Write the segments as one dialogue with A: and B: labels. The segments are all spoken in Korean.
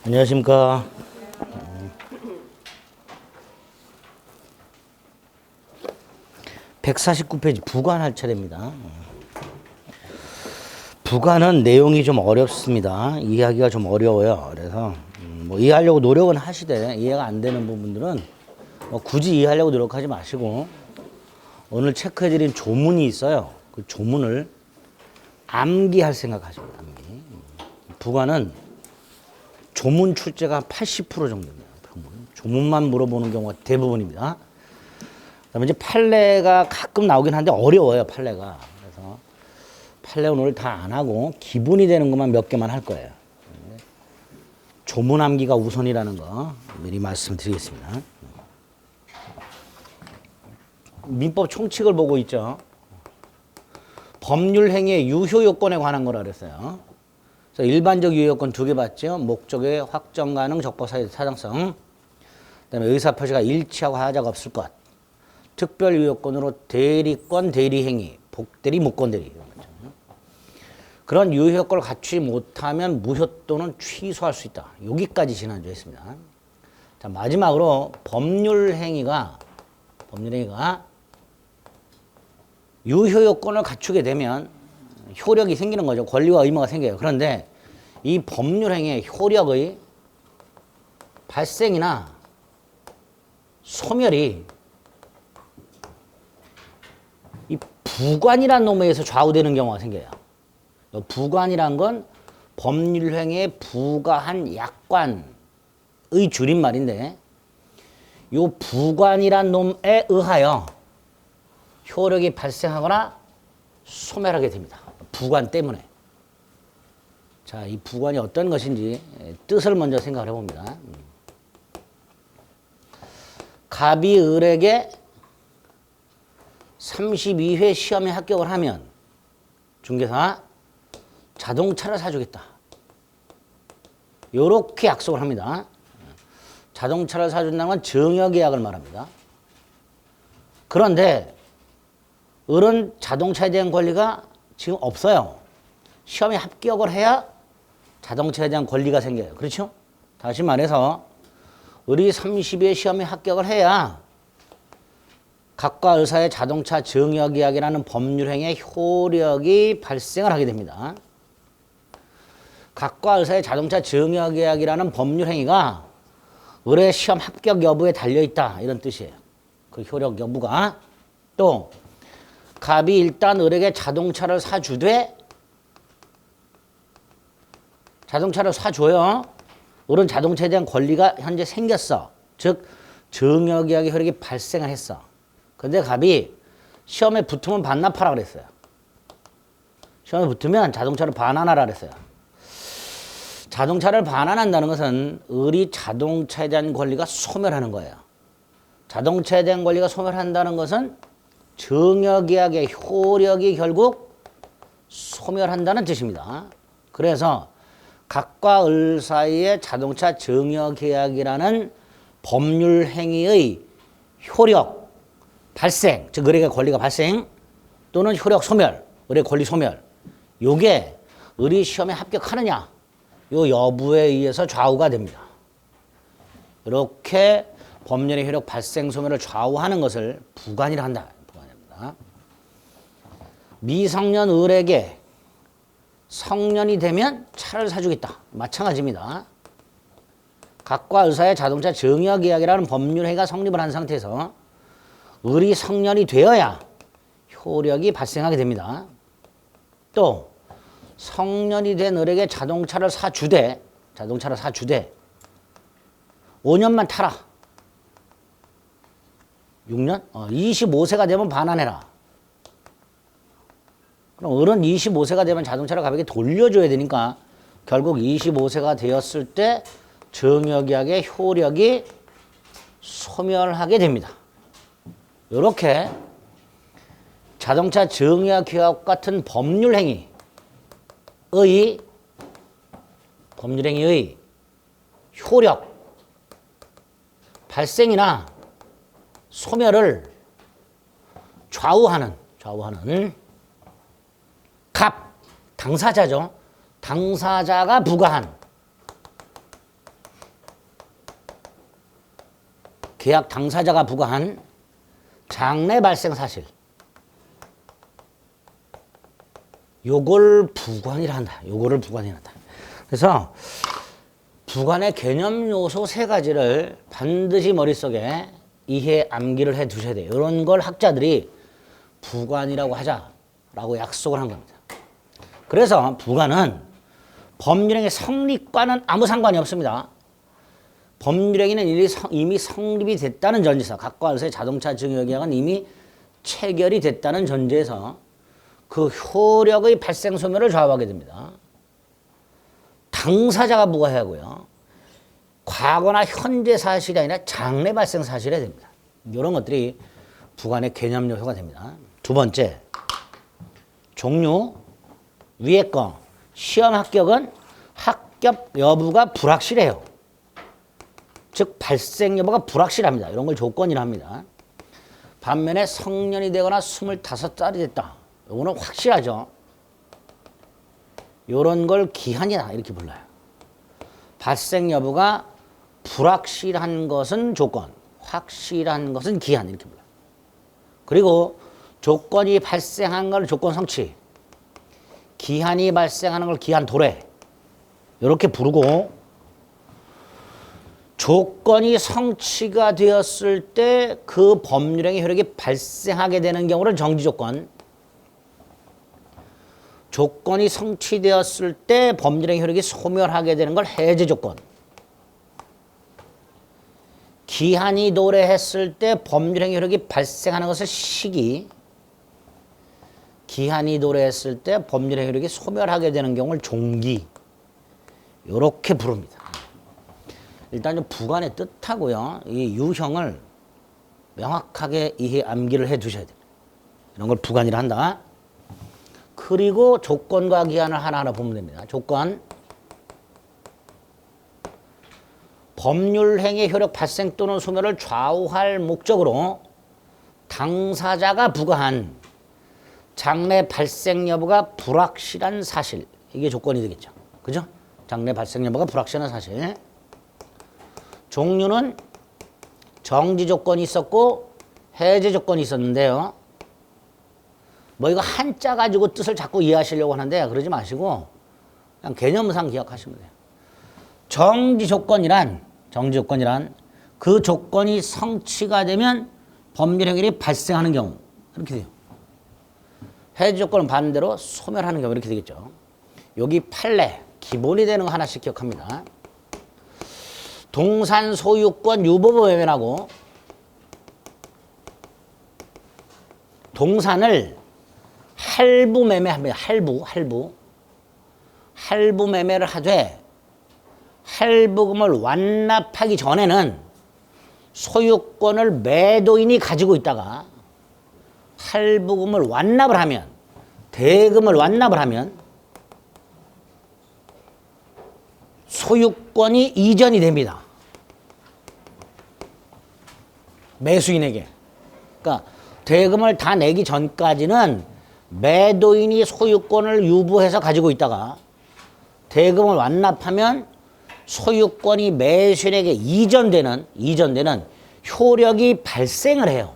A: 안녕하십니까. 149페이지 부관할 차례입니다. 부관은 내용이 좀 어렵습니다. 이해하기가 좀 어려워요. 그래서 뭐 이해하려고 노력은 하시되 이해가 안 되는 부분들은 뭐 굳이 이해하려고 노력하지 마시고 오늘 체크해드린 조문이 있어요. 그 조문을 암기할 생각하십니다. 암기. 부관은 조문 출제가 80% 정도 됩니다. 조문만 물어보는 경우가 대부분입니다. 그다음에 이제 판례가 가끔 나오긴 하는데 어려워요, 판례가. 그래서 판례는 오늘 다 안 하고 기본이 되는 것만 몇 개만 할 거예요. 조문 암기가 우선이라는 거 미리 말씀드리겠습니다. 민법 총칙을 보고 있죠. 법률 행위의 유효 요건에 관한 거라 그랬어요. 그래서 일반적 유효 요건 2개 봤죠. 목적의 확정 가능, 적법 사유 타당성. 그다음에 의사 표시가 일치하고 하자가 없을 것. 특별 유효 요건으로 대리권, 대리 행위, 복대리, 무권 대리 이런 거죠. 그런 유효 요건을 갖추지 못하면 무효 또는 취소할 수 있다. 여기까지 지난주에 했습니다. 자, 마지막으로 법률 행위가 유효 요건을 갖추게 되면 효력이 생기는 거죠. 권리와 의무가 생겨요. 그런데 이 법률 행위의 효력의 발생이나 소멸이 이 부관이라는 놈에 의해서 좌우되는 경우가 생겨요. 부관이란 건 법률 행위에 부가한 약관의 줄임말인데 이 부관이란 놈에 의하여 효력이 발생하거나 소멸하게 됩니다. 부관 때문에. 자, 이 부관이 어떤 것인지 뜻을 먼저 생각을 해봅니다. 갑이 을에게 32회 시험에 합격을 하면 중개사 자동차를 사주겠다. 요렇게 약속을 합니다. 자동차를 사준다는 건 증여계약을 말합니다. 그런데 을은 자동차에 대한 권리가 지금 없어요. 시험에 합격을 해야 자동차에 대한 권리가 생겨요. 그렇죠? 다시 말해서 을이 30회 시험에 합격을 해야 갑과 을 사이의 자동차 증여계약이라는 법률행위의 효력이 발생을 하게 됩니다. 갑과 을 사이의 자동차 증여계약이라는 법률행위가 을의 시험 합격 여부에 달려있다 이런 뜻이에요. 그 효력 여부가. 또 갑이 일단 을에게 자동차를 사주되 자동차를 사줘요. 을은 자동차에 대한 권리가 현재 생겼어. 즉 증여계약의 효력이 발생을 했어. 근데 갑이 시험에 붙으면 반납하라 그랬어요. 시험에 붙으면 자동차를 반환하라 그랬어요. 자동차를 반환한다는 것은 을이 자동차에 대한 권리가 소멸하는 거예요. 자동차에 대한 권리가 소멸한다는 것은 증여계약의 효력이 결국 소멸한다는 뜻입니다. 그래서 갑과 을 사이의 자동차 증여계약이라는 법률 행위의 효력 발생, 즉 을의 권리가 발생 또는 효력 소멸, 을의 권리 소멸, 요게 을이 시험에 합격하느냐 요 여부에 의해서 좌우가 됩니다. 이렇게 법률의 효력 발생 소멸을 좌우하는 것을 부관이라 한다. 부관입니다. 미성년 을에게 성년이 되면 차를 사주겠다. 마찬가지입니다. 갑과 을 사이의 자동차 증여계약이라는 법률행위가 성립을 한 상태에서 을이 성년이 되어야 효력이 발생하게 됩니다. 또 성년이 된 을에게 자동차를 사주되 5년만 타라. 6년? 25세가 되면 반환해라. 그럼 을은 25세가 되면 자동차를 갑에게 돌려줘야 되니까 결국 25세가 되었을 때 증여계약의 효력이 소멸하게 됩니다. 이렇게 자동차 증여계약 같은 법률행위의 효력 발생이나 소멸을 좌우하는 갑 당사자죠. 당사자가 부과한 계약 당사자가 부과한 장래 발생 사실. 요걸 부관이라 한다. 요거를 부관이라 한다. 그래서 부관의 개념 요소 세 가지를 반드시 머릿속에 이해 암기를 해 두셔야 돼요. 이런 걸 학자들이 부관이라고 하자라고 약속을 한 겁니다. 그래서 부관은 법률행위 성립과는 아무 상관이 없습니다. 법률행위는 이미 성립이 됐다는 전제에서 각과서의 자동차 증여계약은 이미 체결이 됐다는 전제에서 그 효력의 발생 소멸을 좌우하게 됩니다. 당사자가 부과해야 하고요. 과거나 현재 사실이 아니라 장래 발생 사실이 됩니다. 이런 것들이 부관의 개념 요소가 됩니다. 두 번째, 종류, 위에 거, 시험 합격은 합격 여부가 불확실해요. 즉 발생 여부가 불확실합니다. 이런 걸 조건이라 합니다. 반면에 성년이 되거나 25살이 됐다. 이거는 확실하죠. 이런 걸 기한이다 이렇게 불러요. 발생 여부가 불확실한 것은 조건, 확실한 것은 기한 이렇게 불러요. 그리고 조건이 발생한 걸 조건 성취, 기한이 발생하는 걸 기한 도래 이렇게 부르고, 조건이 성취가 되었을 때 그 법률행위 효력이 발생하게 되는 경우를 정지조건, 조건이 성취되었을 때 법률행위 효력이 소멸하게 되는 걸 해제조건, 기한이 도래했을 때 법률행위 효력이 발생하는 것을 시기, 기한이 도래했을 때 법률행위 효력이 소멸하게 되는 경우를 종기 이렇게 부릅니다. 일단 좀 부관의 뜻하고요. 이 유형을 명확하게 이해 암기를 해 두셔야 돼요. 이런 걸 부관이라 한다. 그리고 조건과 기한을 하나하나 보면 됩니다. 조건, 법률행위 효력 발생 또는 소멸을 좌우할 목적으로 당사자가 부과한 장래 발생 여부가 불확실한 사실. 이게 조건이 되겠죠. 그죠? 장래 발생 여부가 불확실한 사실. 종류는 정지 조건이 있었고 해제 조건이 있었는데요. 뭐 이거 한자 가지고 뜻을 자꾸 이해하시려고 하는데 그러지 마시고 그냥 개념상 기억하시면 돼요. 정지 조건이란 그 조건이 성취가 되면 법률행위가 발생하는 경우 이렇게 돼요. 해제 조건은 반대로 소멸하는 경우 이렇게 되겠죠. 여기 판례 기본이 되는 거 하나씩 기억합니다. 동산 소유권 유보부 매매하고 동산을 할부 매매합니다. 할부 매매를 하되 할부금을 완납하기 전에는 소유권을 매도인이 가지고 있다가 할부금을 완납을 하면, 대금을 완납을 하면 소유권이 이전이 됩니다. 매수인에게. 그러니까 대금을 다 내기 전까지는 매도인이 소유권을 유보해서 가지고 있다가 대금을 완납하면 소유권이 매수인에게 이전되는 효력이 발생을 해요.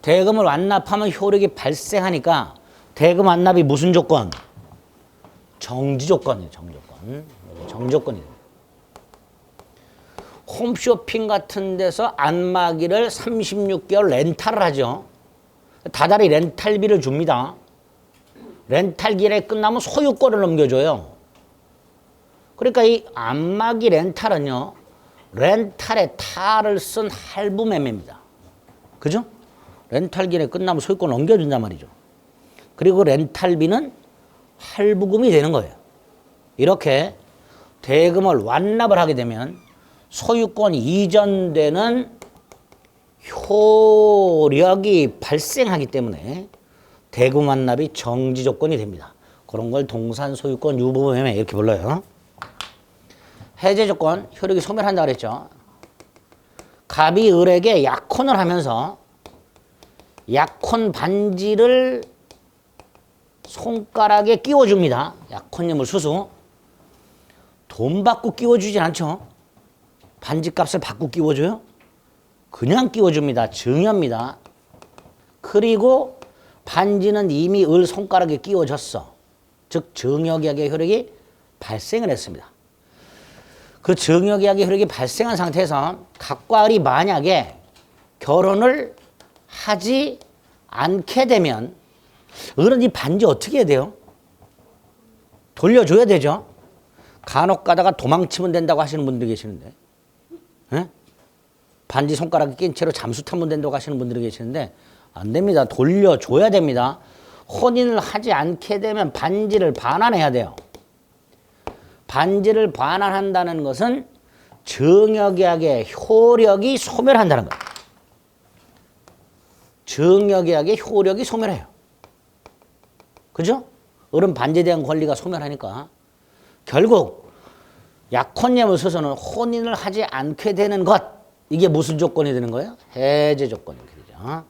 A: 대금을 완납하면 효력이 발생하니까 대금 완납이 무슨 조건? 정지 조건이에요. 정지 조건이에요. 홈쇼핑 같은 데서 안마기를 36개월 렌탈을 하죠. 다달이 렌탈비를 줍니다. 렌탈 기간이 끝나면 소유권을 넘겨줘요. 그러니까 이 안마기 렌탈은요, 렌탈에 탈을 쓴 할부 매매입니다. 그죠? 렌탈 기간이 끝나면 소유권을 넘겨준단 말이죠. 그리고 렌탈비는 할부금이 되는 거예요. 이렇게 대금을 완납을 하게 되면 소유권이 이전되는 효력이 발생하기 때문에 대금 완납이 정지 조건이 됩니다. 그런 걸 동산 소유권 유보 매매 이렇게 불러요. 해제 조건, 효력이 소멸한다 그랬죠. 갑이 을에게 약혼을 하면서 약혼 반지를 손가락에 끼워줍니다. 약혼념을 수수. 돈 받고 끼워주진 않죠. 반지값을 바꾸 끼워줘요? 그냥 끼워줍니다. 증여입니다. 그리고 반지는 이미 을 손가락에 끼워졌어. 즉 증여계약의 효력이 발생을 했습니다. 그 증여계약의 효력이 발생한 상태에서 각과 을이 만약에 결혼을 하지 않게 되면 을은 이 반지 어떻게 해야 돼요? 돌려줘야 되죠. 간혹 가다가 도망치면 된다고 하시는 분들이 계시는데, 에? 반지 손가락에 낀 채로 잠수 타면 된다고 하시는 분들이 계시는데 안 됩니다. 돌려줘야 됩니다. 혼인을 하지 않게 되면 반지를 반환해야 돼요. 반지를 반환한다는 것은 증여계약의 효력이 소멸한다는 거예요. 증여계약의 효력이 소멸해요. 그죠? 을은 반지에 대한 권리가 소멸하니까 결국 약혼예물서서는 혼인을 하지 않게 되는 것, 이게 무슨 조건이 되는 거예요? 해제 조건이 되죠.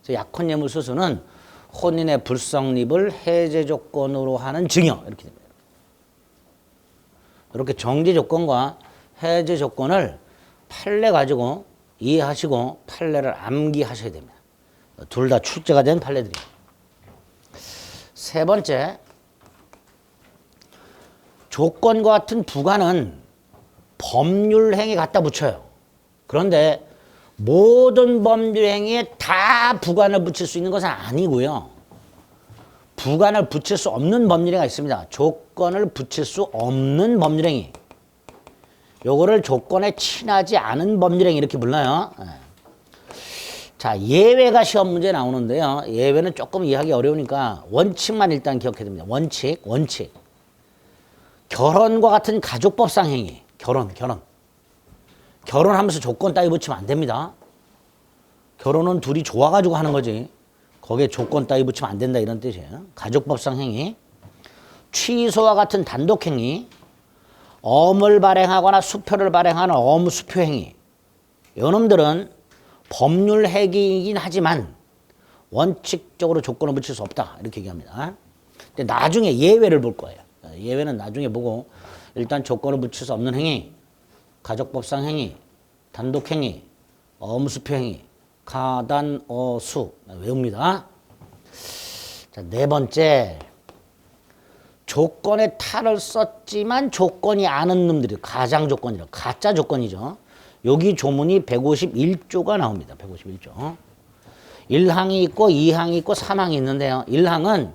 A: 그래서 약혼예물서서는 혼인의 불성립을 해제 조건으로 하는 증여 이렇게 됩니다. 이렇게 정지 조건과 해제 조건을 판례 가지고 이해하시고 판례를 암기하셔야 됩니다. 둘 다 출제가 된 판례들이에요. 세 번째, 조건과 같은 부관은 법률행위 갖다 붙여요. 그런데 모든 법률행위에 다 부관을 붙일 수 있는 것은 아니고요. 부관을 붙일 수 없는 법률행위가 있습니다. 조건을 붙일 수 없는 법률행위. 요거를 조건에 친하지 않은 법률행위 이렇게 불러요. 자, 예외가 시험 문제에 나오는데요. 예외는 조금 이해하기 어려우니까 원칙만 일단 기억해야 됩니다. 원칙. 결혼과 같은 가족법상 행위. 결혼하면서 조건 따위 붙이면 안 됩니다. 결혼은 둘이 좋아가지고 하는 거지. 거기에 조건 따위 붙이면 안 된다 이런 뜻이에요. 가족법상 행위. 취소와 같은 단독행위. 엄을 발행하거나 수표를 발행하는 엄수표 행위. 이놈들은 법률 행위이긴 하지만 원칙적으로 조건을 붙일 수 없다 이렇게 얘기합니다. 근데 나중에 예외를 볼 거예요. 예외는 나중에 보고 일단 조건을 붙일 수 없는 행위, 가족법상 행위, 단독행위, 엄수표 행위, 가단어수 외웁니다. 자, 네 번째, 조건에 탈을 썼지만 조건이 아닌 놈들이 가장 조건이죠. 가짜 조건이죠. 여기 조문이 151조가 나옵니다. 151조. 1항이 있고 2항이 있고 3항이 있는데요. 1항은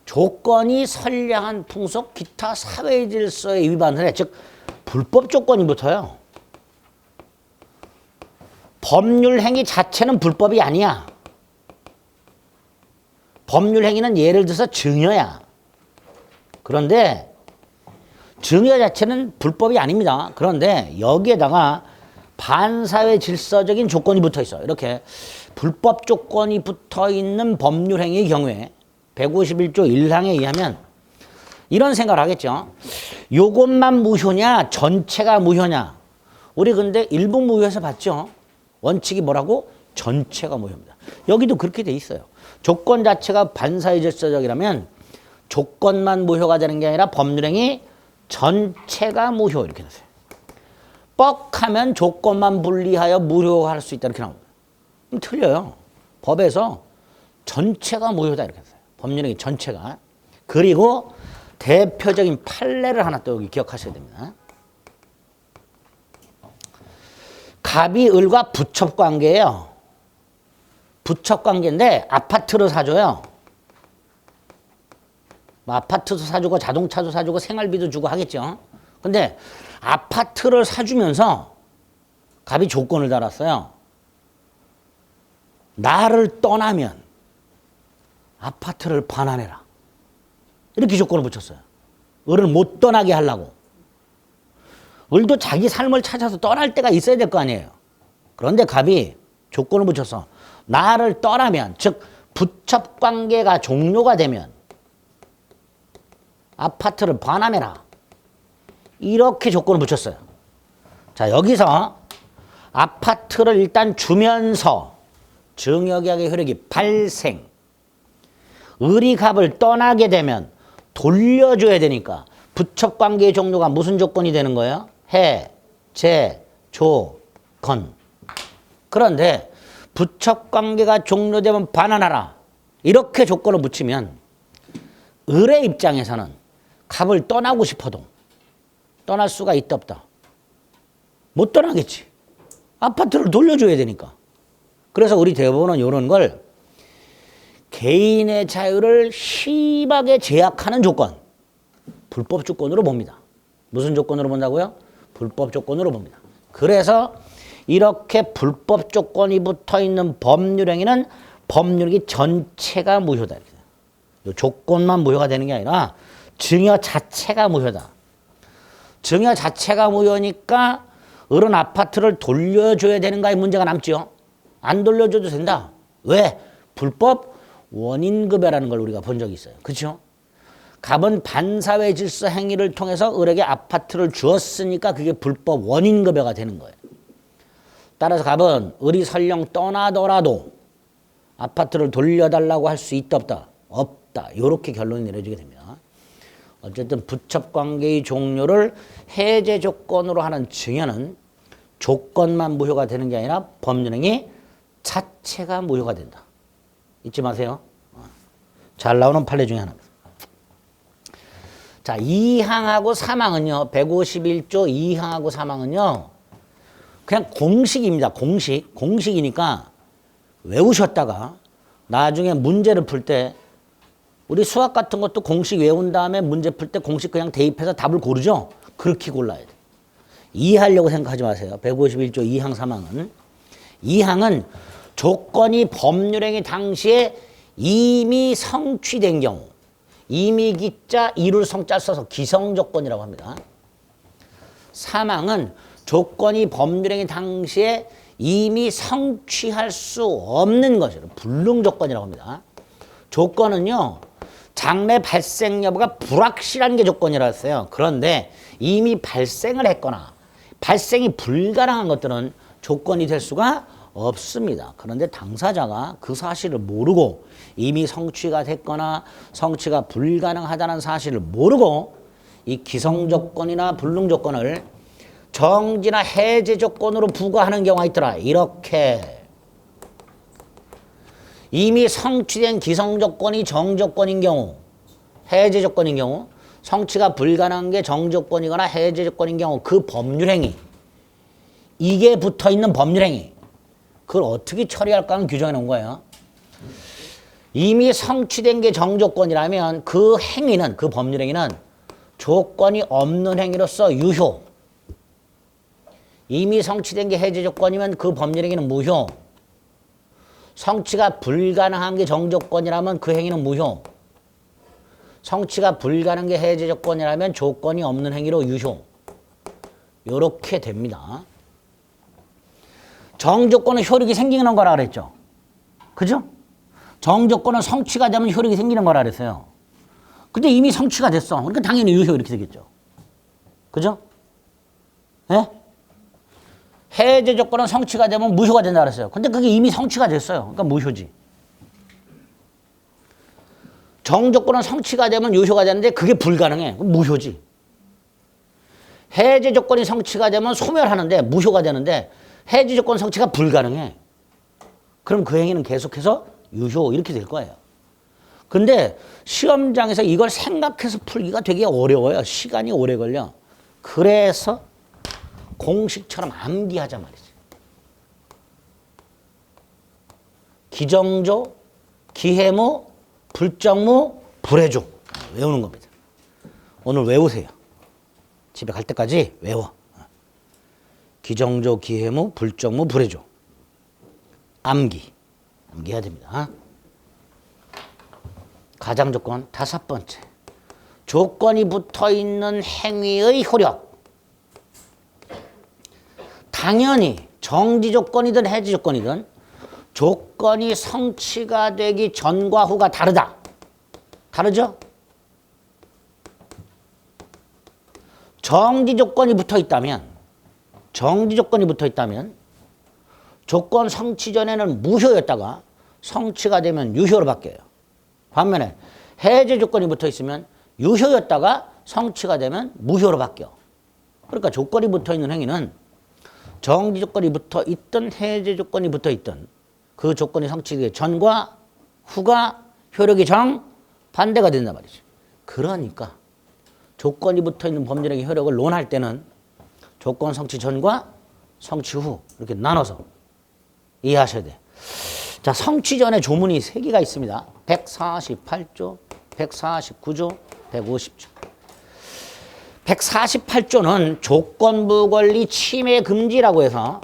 A: 조건이 선량한 풍속 기타 사회 질서에 위반을 해. 즉 불법 조건이 붙어요. 법률 행위 자체는 불법이 아니야. 법률 행위는 예를 들어서 증여야. 그런데 증여 자체는 불법이 아닙니다. 그런데 여기에다가 반사회 질서적인 조건이 붙어 있어. 이렇게 불법 조건이 붙어 있는 법률 행위의 경우에 151조 1항에 의하면 이런 생각을 하겠죠. 요것만 무효냐 전체가 무효냐. 우리 근데 일부 무효에서 봤죠. 원칙이 뭐라고? 전체가 무효입니다. 여기도 그렇게 돼 있어요. 조건 자체가 반사회 질서적이라면 조건만 무효가 되는 게 아니라 법률행위 전체가 무효 이렇게 됐어요. 뻑하면 조건만 분리하여 무효할 수 있다 이렇게 나옵니다. 그럼 틀려요. 법에서 전체가 무효다 이렇게 했어요. 법률행위 전체가. 그리고 대표적인 판례를 하나 또 여기 기억하셔야 됩니다. 갑이 을과 부첩관계예요. 부첩관계인데 아파트를 사줘요. 뭐 아파트도 사주고 자동차도 사주고 생활비도 주고 하겠죠. 근데 아파트를 사주면서 갑이 조건을 달았어요. 나를 떠나면 아파트를 반환해라. 이렇게 조건을 붙였어요. 을을 못 떠나게 하려고. 을도 자기 삶을 찾아서 떠날 때가 있어야 될 거 아니에요. 그런데 갑이 조건을 붙여서 나를 떠나면, 즉 부첩관계가 종료가 되면 아파트를 반환해라. 이렇게 조건을 붙였어요. 자, 여기서 아파트를 일단 주면서 증여계약의 효력이 발생. 을이 갑을 떠나게 되면 돌려줘야 되니까 부첩관계의 종료가 무슨 조건이 되는 거예요? 해제 조건. 그런데 부첩관계가 종료되면 반환하라. 이렇게 조건을 붙이면 을의 입장에서는 갑을 떠나고 싶어도 떠날 수가 있다 없다. 못 떠나겠지. 아파트를 돌려줘야 되니까. 그래서 우리 대법원은 이런 걸 개인의 자유를 심하게 제약하는 조건, 불법 조건으로 봅니다. 무슨 조건으로 본다고요? 불법 조건으로 봅니다. 그래서 이렇게 불법 조건이 붙어있는 법률행위는 법률행위 전체가 무효다. 이 조건만 무효가 되는 게 아니라 증여 자체가 무효다. 증여 자체가 무효니까 을은 아파트를 돌려줘야 되는가의 문제가 남죠. 안 돌려줘도 된다. 왜? 불법 원인급여라는 걸 우리가 본 적이 있어요. 그렇죠? 갑은 반사회 질서 행위를 통해서 을에게 아파트를 주었으니까 그게 불법 원인급여가 되는 거예요. 따라서 갑은 을이 설령 떠나더라도 아파트를 돌려달라고 할 수 있다 없다? 없다. 이렇게 결론이 내려지게 됩니다. 어쨌든 부첩관계의 종료를 해제 조건으로 하는 증여는 조건만 무효가 되는 게 아니라 법률행위 자체가 무효가 된다. 잊지 마세요. 잘 나오는 판례 중에 하나입니다. 자, 2항하고 3항은요. 151조 2항하고 3항은요. 그냥 공식입니다. 공식이니까 외우셨다가 나중에 문제를 풀 때 우리 수학 같은 것도 공식 외운 다음에 문제 풀 때 공식 그냥 대입해서 답을 고르죠. 그렇게 골라야 돼. 이해하려고 생각하지 마세요. 151조 2항 3항은. 2항은 조건이 법률행위 당시에 이미 성취된 경우, 이미 기자 이룰 성자 써서 기성조건이라고 합니다. 3항은 조건이 법률행위 당시에 이미 성취할 수 없는 것을 불능조건이라고 합니다. 조건은요, 장래 발생 여부가 불확실한 게 조건이라고 했어요. 그런데 이미 발생을 했거나 발생이 불가능한 것들은 조건이 될 수가 없습니다. 그런데 당사자가 그 사실을 모르고 이미 성취가 됐거나 성취가 불가능하다는 사실을 모르고 이 기성조건이나 불능조건을 정지나 해제 조건으로 부과하는 경우가 있더라. 이렇게 이미 성취된 기성조건이 정조건인 경우, 해제 조건인 경우, 성취가 불가능한 게 정조건이거나 해제 조건인 경우 그 법률행위, 이게 붙어있는 법률행위, 그걸 어떻게 처리할까 하는 규정해 놓은 거예요. 이미 성취된 게 정조건이라면 그 행위는, 그 법률행위는 조건이 없는 행위로서 유효. 이미 성취된 게 해제 조건이면 그 법률행위는 무효. 성취가 불가능한 게 정조건이라면 그 행위는 무효. 성취가 불가능한 게 해제 조건이라면 조건이 없는 행위로 유효. 요렇게 됩니다. 정조건은 효력이 생기는 거라 그랬죠. 그죠? 정조건은 성취가 되면 효력이 생기는 거라 그랬어요. 근데 이미 성취가 됐어. 그러니까 당연히 유효 이렇게 되겠죠. 그죠? 예? 해제 조건은 성취가 되면 무효가 된다 그랬어요. 근데 그게 이미 성취가 됐어요. 그러니까 무효지. 정조건은 성취가 되면 유효가 되는데 그게 불가능해. 그럼 무효지. 해제 조건이 성취가 되면 소멸하는데 무효가 되는데 해제 조건 성취가 불가능해. 그럼 그 행위는 계속해서 유효 이렇게 될 거예요. 근데 시험장에서 이걸 생각해서 풀기가 되게 어려워요. 시간이 오래 걸려. 그래서 공식처럼 암기하자 말이지. 기정조, 기해무, 불정무, 불해조. 외우는 겁니다. 오늘 외우세요. 집에 갈 때까지 외워. 기정조, 기해무, 불정무, 불해조. 암기해야 됩니다. 가장조건 5번째. 조건이 붙어있는 행위의 효력. 당연히 정지조건이든 해지조건이든 조건이 성취가 되기 전과 후가 다르다. 다르죠? 정지조건이 붙어있다면 조건 성취 전에는 무효였다가 성취가 되면 유효로 바뀌어요. 반면에 해제 조건이 붙어있으면 유효였다가 성취가 되면 무효로 바뀌어. 그러니까 조건이 붙어있는 행위는 정지 조건이 붙어 있든 해제 조건이 붙어 있든 그 조건이 성취되기 전과 후가 효력이 정반대가 된단 말이죠. 그러니까 조건이 붙어 있는 법률행위 효력을 논할 때는 조건 성취 전과 성취 후 이렇게 나눠서 이해하셔야 돼요. 자, 성취 전에 조문이 3개가 있습니다. 148조, 149조, 150조. 148조는 조건부 권리 침해 금지라고 해서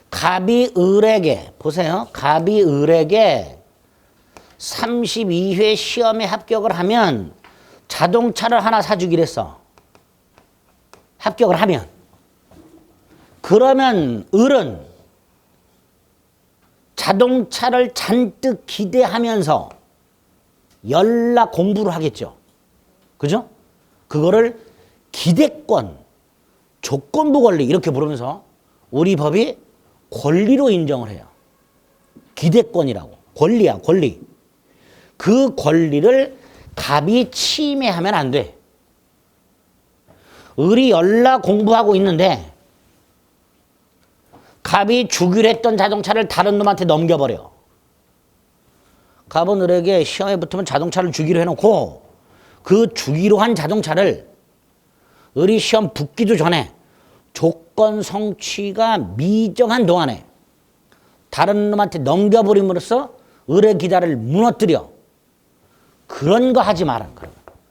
A: 갑이 을에게, 보세요. 갑이 을에게 32회 시험에 합격을 하면 자동차를 하나 사주기로 했어. 합격을 하면. 그러면 을은 자동차를 잔뜩 기대하면서 연락 공부를 하겠죠. 그죠? 그거를 기대권, 조건부 권리 이렇게 부르면서 우리 법이 권리로 인정을 해요. 기대권이라고. 권리야, 권리. 그 권리를 갑이 침해하면 안 돼. 을이 연락 공부하고 있는데 갑이 주기로 했던 자동차를 다른 놈한테 넘겨버려. 갑은 을에게 시험에 붙으면 자동차를 주기로 해놓고 그 주기로 한 자동차를 을이 시험 붙기도 전에 조건 성취가 미정한 동안에 다른 놈한테 넘겨버림으로써 을의 기다를 무너뜨려. 그런 거 하지 마라.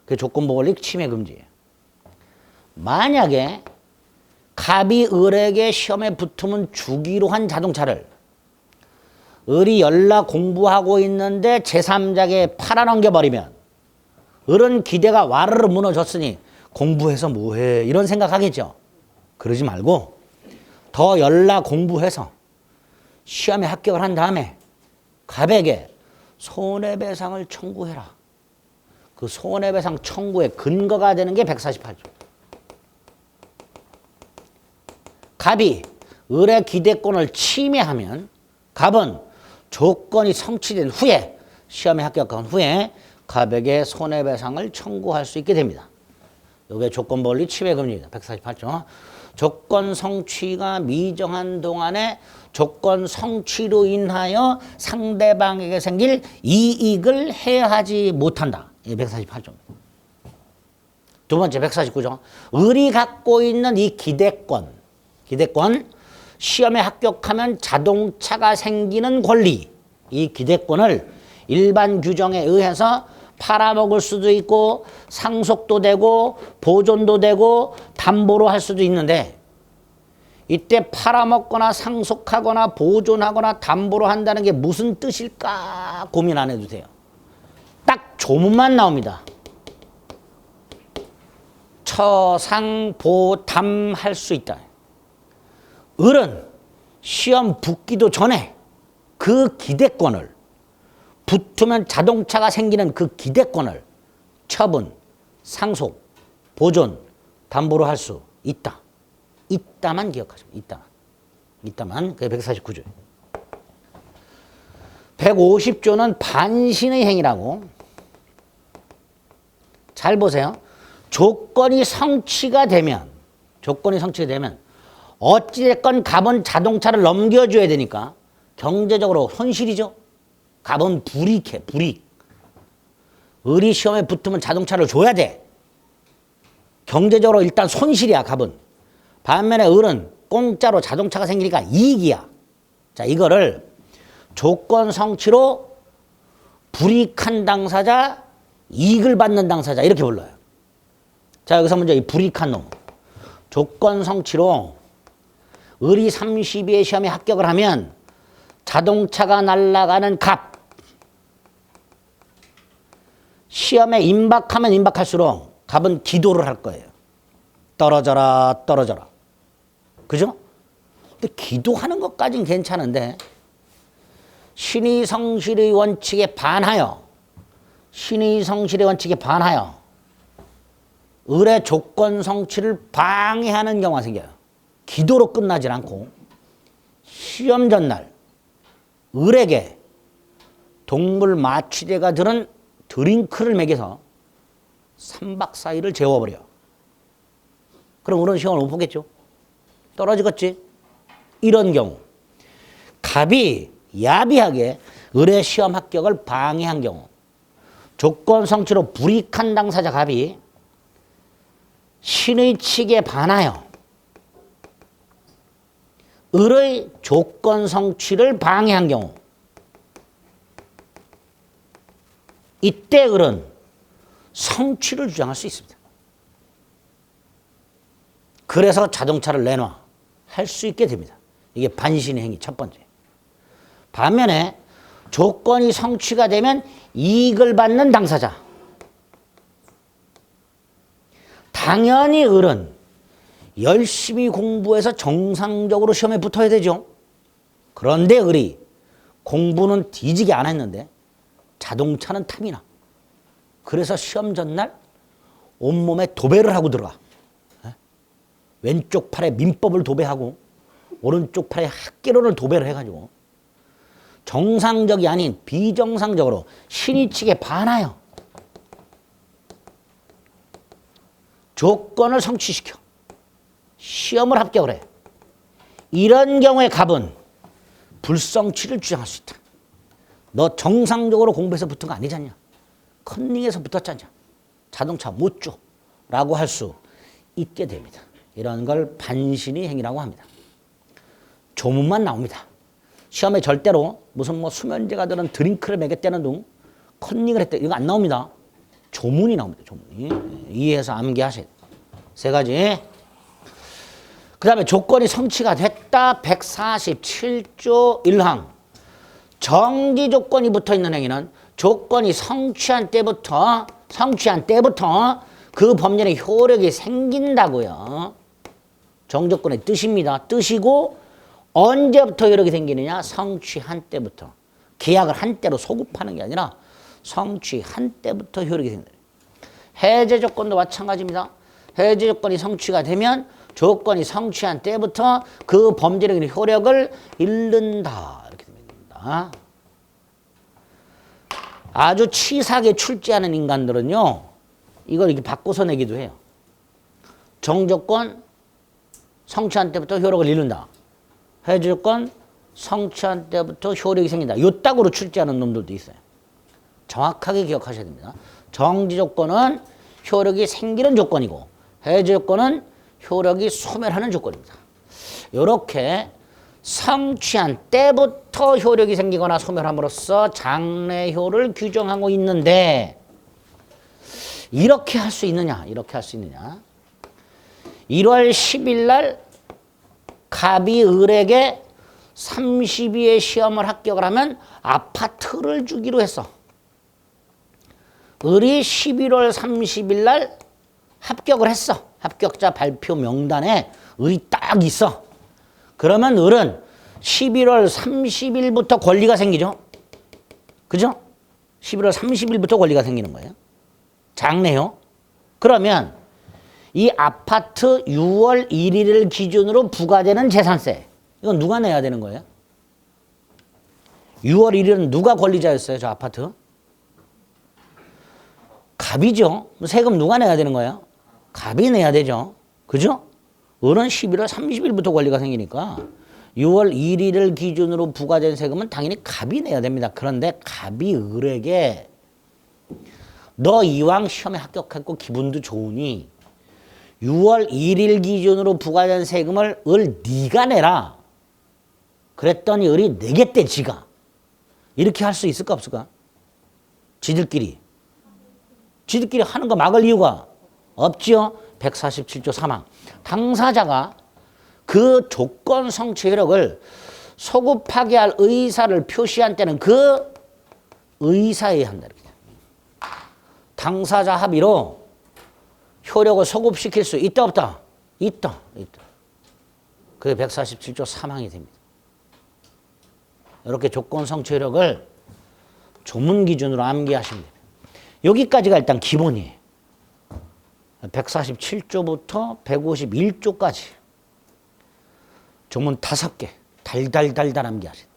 A: 그게 조건부 권리 침해 금지예요. 만약에 갑이 을에게 시험에 붙으면 주기로 한 자동차를 을이 연락 공부하고 있는데 제3자에게 팔아넘겨버리면 을은 기대가 와르르 무너졌으니 공부해서 뭐해 이런 생각하겠죠. 그러지 말고 더 연락 공부해서 시험에 합격을 한 다음에 갑에게 손해배상을 청구해라. 그 손해배상 청구의 근거가 되는 게 148조. 갑이 을의 기대권을 침해하면 갑은 조건이 성취된 후에 시험에 합격한 후에 갑에게 손해배상을 청구할 수 있게 됩니다. 이게 조건부 권리 침해 금지입니다. 148조. 조건 성취가 미정한 동안에 조건 성취로 인하여 상대방에게 생길 이익을 해하지 못한다. 이게 148조입니다. 두 번째 149조. 을이 갖고 있는 이 기대권 시험에 합격하면 자동차가 생기는 권리, 이 기대권을 일반 규정에 의해서 팔아먹을 수도 있고 상속도 되고 보존도 되고 담보로 할 수도 있는데 이때 팔아먹거나 상속하거나 보존하거나 담보로 한다는 게 무슨 뜻일까 고민 안 해도 돼요. 딱 조문만 나옵니다. 처상보담할 수 있다. 을은 시험 붙기도 전에 그 기대권을 붙으면 자동차가 생기는 그 기대권을 처분, 상속, 보존, 담보로 할 수 있다. 있다만 기억하시면 있다만. 그게 149조예요. 150조는 반신의 행위라고. 잘 보세요. 조건이 성취가 되면 어찌됐건 갑은 자동차를 넘겨줘야 되니까 경제적으로 손실이죠. 갑은 불이익해, 불이익. 을이 시험에 붙으면 자동차를 줘야 돼. 경제적으로 일단 손실이야, 갑은. 반면에 을은 공짜로 자동차가 생기니까 이익이야. 자, 이거를 조건 성취로 불이익한 당사자, 이익을 받는 당사자 이렇게 불러요. 자, 여기서 먼저 이 불이익한 놈. 조건 성취로 을이 32회 시험에 합격을 하면 자동차가 날아가는 갑. 시험에 임박하면 임박할수록 갑은 기도를 할 거예요. 떨어져라, 떨어져라. 그죠? 근데 기도하는 것까지는 괜찮은데 신의성실의 원칙에 반하여 을의 조건 성취를 방해하는 경우가 생겨요. 기도로 끝나질 않고 시험 전날 을에게 동물 마취제가 들은 드링크를 먹여서 3박 4일을 재워버려. 그럼 을은 시험을 못 보겠죠. 떨어지겠지. 이런 경우 갑이 야비하게 을의 시험 합격을 방해한 경우 조건 성취로 불이익한 당사자 갑이 신의 칙에 반하여 을의 조건 성취를 방해한 경우 이때 을은 성취를 주장할 수 있습니다. 그래서 자동차를 내놔 할 수 있게 됩니다. 이게 반신의 행위 첫 번째. 반면에 조건이 성취가 되면 이익을 받는 당사자. 당연히 을은 열심히 공부해서 정상적으로 시험에 붙어야 되죠. 그런데 을이 공부는 뒤지게 안 했는데 자동차는 탐이 나. 그래서 시험 전날 온몸에 도배를 하고 들어가. 왼쪽 팔에 민법을 도배하고 오른쪽 팔에 학개론을 도배를 해가지고 정상적이 아닌 비정상적으로 신의 칙에 반하여 조건을 성취시켜 시험을 합격을 해. 이런 경우에 갑은 불성취를 주장할 수 있다. 너 정상적으로 공부해서 붙은 거 아니잖냐. 컨닝해서 붙었잖냐. 자동차 못 줘. 라고 할 수 있게 됩니다. 이런 걸 반신의 행위라고 합니다. 조문만 나옵니다. 시험에 절대로 무슨 뭐 수면제가 들은 드링크를 먹였다는 둥 컨닝을 했다. 이거 안 나옵니다. 조문이 나옵니다. 조문이. 이해해서 암기하셔야 돼요. 세 가지. 그 다음에 조건이 성취가 됐다. 147조 1항. 정지 조건이 붙어 있는 행위는 조건이 성취한 때부터 그 법률의 효력이 생긴다고요. 정조건의 뜻입니다. 뜻이고 언제부터 효력이 생기느냐? 성취한 때부터. 계약을 한 때로 소급하는 게 아니라 성취한 때부터 효력이 생긴다. 해제 조건도 마찬가지입니다. 해제 조건이 성취가 되면 조건이 성취한 때부터 그 범죄력의 효력을 잃는다. 이렇게 됩니다. 아주 치사하게 출제하는 인간들은요, 이걸 이렇게 바꿔서 내기도 해요. 정조건 성취한 때부터 효력을 잃는다. 해제 조건 성취한 때부터 효력이 생긴다. 요 딱으로 출제하는 놈들도 있어요. 정확하게 기억하셔야 됩니다. 정지 조건은 효력이 생기는 조건이고 해제 조건은 효력이 소멸하는 조건입니다. 이렇게 성취한 때부터 효력이 생기거나 소멸함으로써 장래효를 규정하고 있는데 이렇게 할 수 있느냐? 이렇게 할 수 있느냐? 1월 10일 날 갑이 을에게 32회 시험을 합격을 하면 아파트를 주기로 했어. 을이 11월 30일 날 합격을 했어. 합격자 발표 명단에 을이 딱 있어. 그러면 을은 11월 30일부터 권리가 생기죠. 그죠? 11월 30일부터 권리가 생기는 거예요. 장래요. 그러면 이 아파트 6월 1일을 기준으로 부과되는 재산세. 이건 누가 내야 되는 거예요? 6월 1일은 누가 권리자였어요? 저 아파트? 갑이죠. 세금 누가 내야 되는 거예요? 갑이 내야 되죠. 그죠? 을은 11월 30일부터 권리가 생기니까 6월 1일을 기준으로 부과된 세금은 당연히 갑이 내야 됩니다. 그런데 갑이 을에게 너 이왕 시험에 합격했고 기분도 좋으니 6월 1일 기준으로 부과된 세금을 을 네가 내라. 그랬더니 을이 내겠대 지가. 이렇게 할 수 있을까 없을까? 지들끼리 하는 거 막을 이유가 없지요. 147조 3항. 당사자가 그 조건 성취 효력을 소급하게 할 의사를 표시한 때는 그 의사에 한다. 당사자 합의로 효력을 소급시킬 수 있다 없다? 있다. 그게 147조 3항이 됩니다. 이렇게 조건 성취 효력을 조문 기준으로 암기하시면 됩니다. 여기까지가 일단 기본이에요. 147조부터 151조까지 조문 5개 달달달달 암기하세요.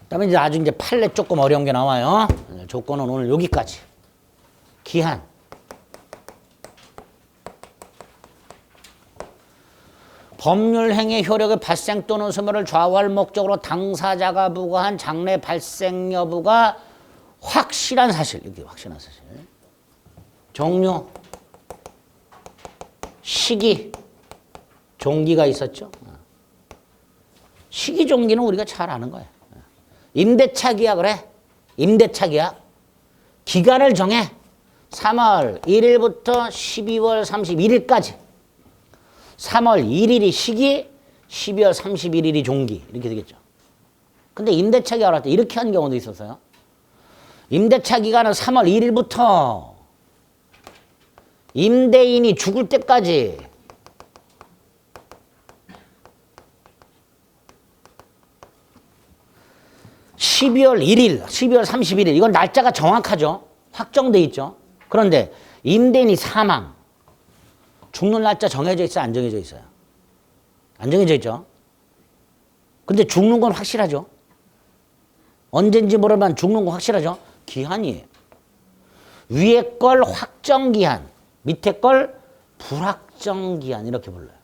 A: 그다음에 이제 아주 이제 판례 조금 어려운 게 나와요. 조건은 오늘 여기까지. 기한. 법률행위 효력의 발생 또는 소멸을 좌우할 목적으로 당사자가 부과한 장래 발생 여부가 확실한 사실. 이렇게 확실한 사실. 종료. 시기. 종기가 있었죠. 시기 종기는 우리가 잘 아는 거예요. 임대차 계약을 해. 임대차 계약. 기간을 정해. 3월 1일부터 12월 31일까지. 3월 1일이 시기, 12월 31일이 종기. 이렇게 되겠죠. 근데 임대차 계약을 할 때 이렇게 한 경우도 있었어요. 임대차 기간은 3월 1일부터 임대인이 죽을 때까지 12월 1일, 12월 31일 이건 날짜가 정확하죠. 확정돼 있죠. 그런데 임대인이 사망, 죽는 날짜 정해져 있어요? 안 정해져 있어요? 안 정해져 있죠. 근데 죽는 건 확실하죠. 언젠지 모르지만 죽는 건 확실하죠. 기한이에요. 위에 걸 확정기한, 밑에 걸 불확정기한 이렇게 불러요.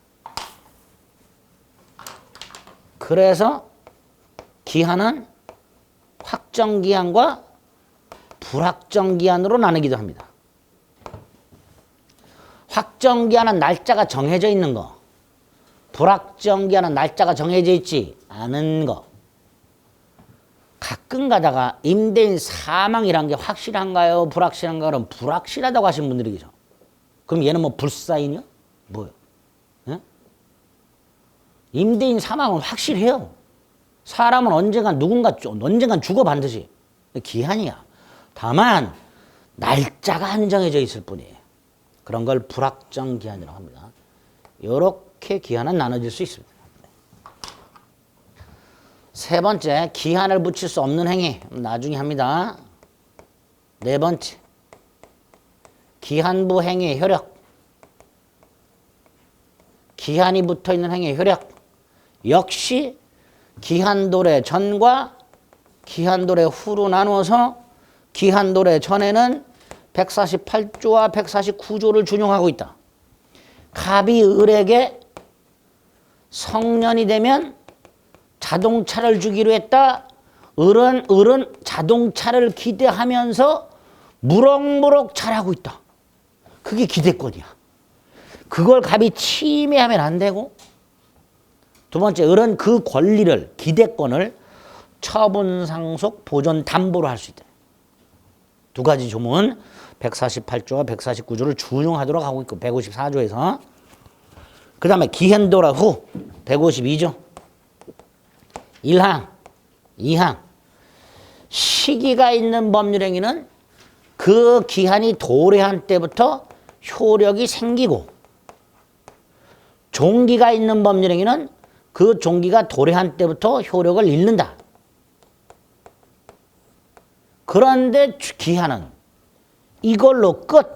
A: 그래서 기한은 확정기한과 불확정기한으로 나누기도 합니다. 확정기한은 날짜가 정해져 있는 거, 불확정기한은 날짜가 정해져 있지 않은 거. 가끔 가다가 임대인 사망이란 게 확실한가요? 불확실한가요? 그럼 불확실하다고 하시는 분들이 계셔. 그럼 얘는 뭐 불사인이요? 뭐요? 예? 임대인 사망은 확실해요. 사람은 언젠간 죽어 반드시. 기한이야. 다만 날짜가 안 정해져 있을 뿐이에요. 그런 걸 불확정 기한이라고 합니다. 이렇게 기한은 나눠질 수 있습니다. 세 번째, 기한을 붙일 수 없는 행위. 나중에 합니다. 네 번째, 기한부 행위의 효력. 기한이 붙어있는 행위의 효력. 역시 기한도래 전과 기한도래 후로 나누어서 기한도래 전에는 148조와 149조를 준용하고 있다. 갑이 을에게 성년이 되면 자동차를 주기로 했다. 을은 자동차를 기대하면서 무럭무럭 잘하고 있다. 그게 기대권이야. 그걸 갑이 침해하면 안 되고, 두 번째, 을은 그 권리를, 기대권을 처분상속 보존 담보로 할 수 있다. 두 가지 조문 148조와 149조를 준용하도록 하고 있고, 154조에서 그 다음에 기한도래 후 152조 1항 2항 시기가 있는 법률행위는 그 기한이 도래한 때부터 효력이 생기고, 종기가 있는 법률행위는 그 종기가 도래한 때부터 효력을 잃는다. 그런데 기한은 이걸로 끝.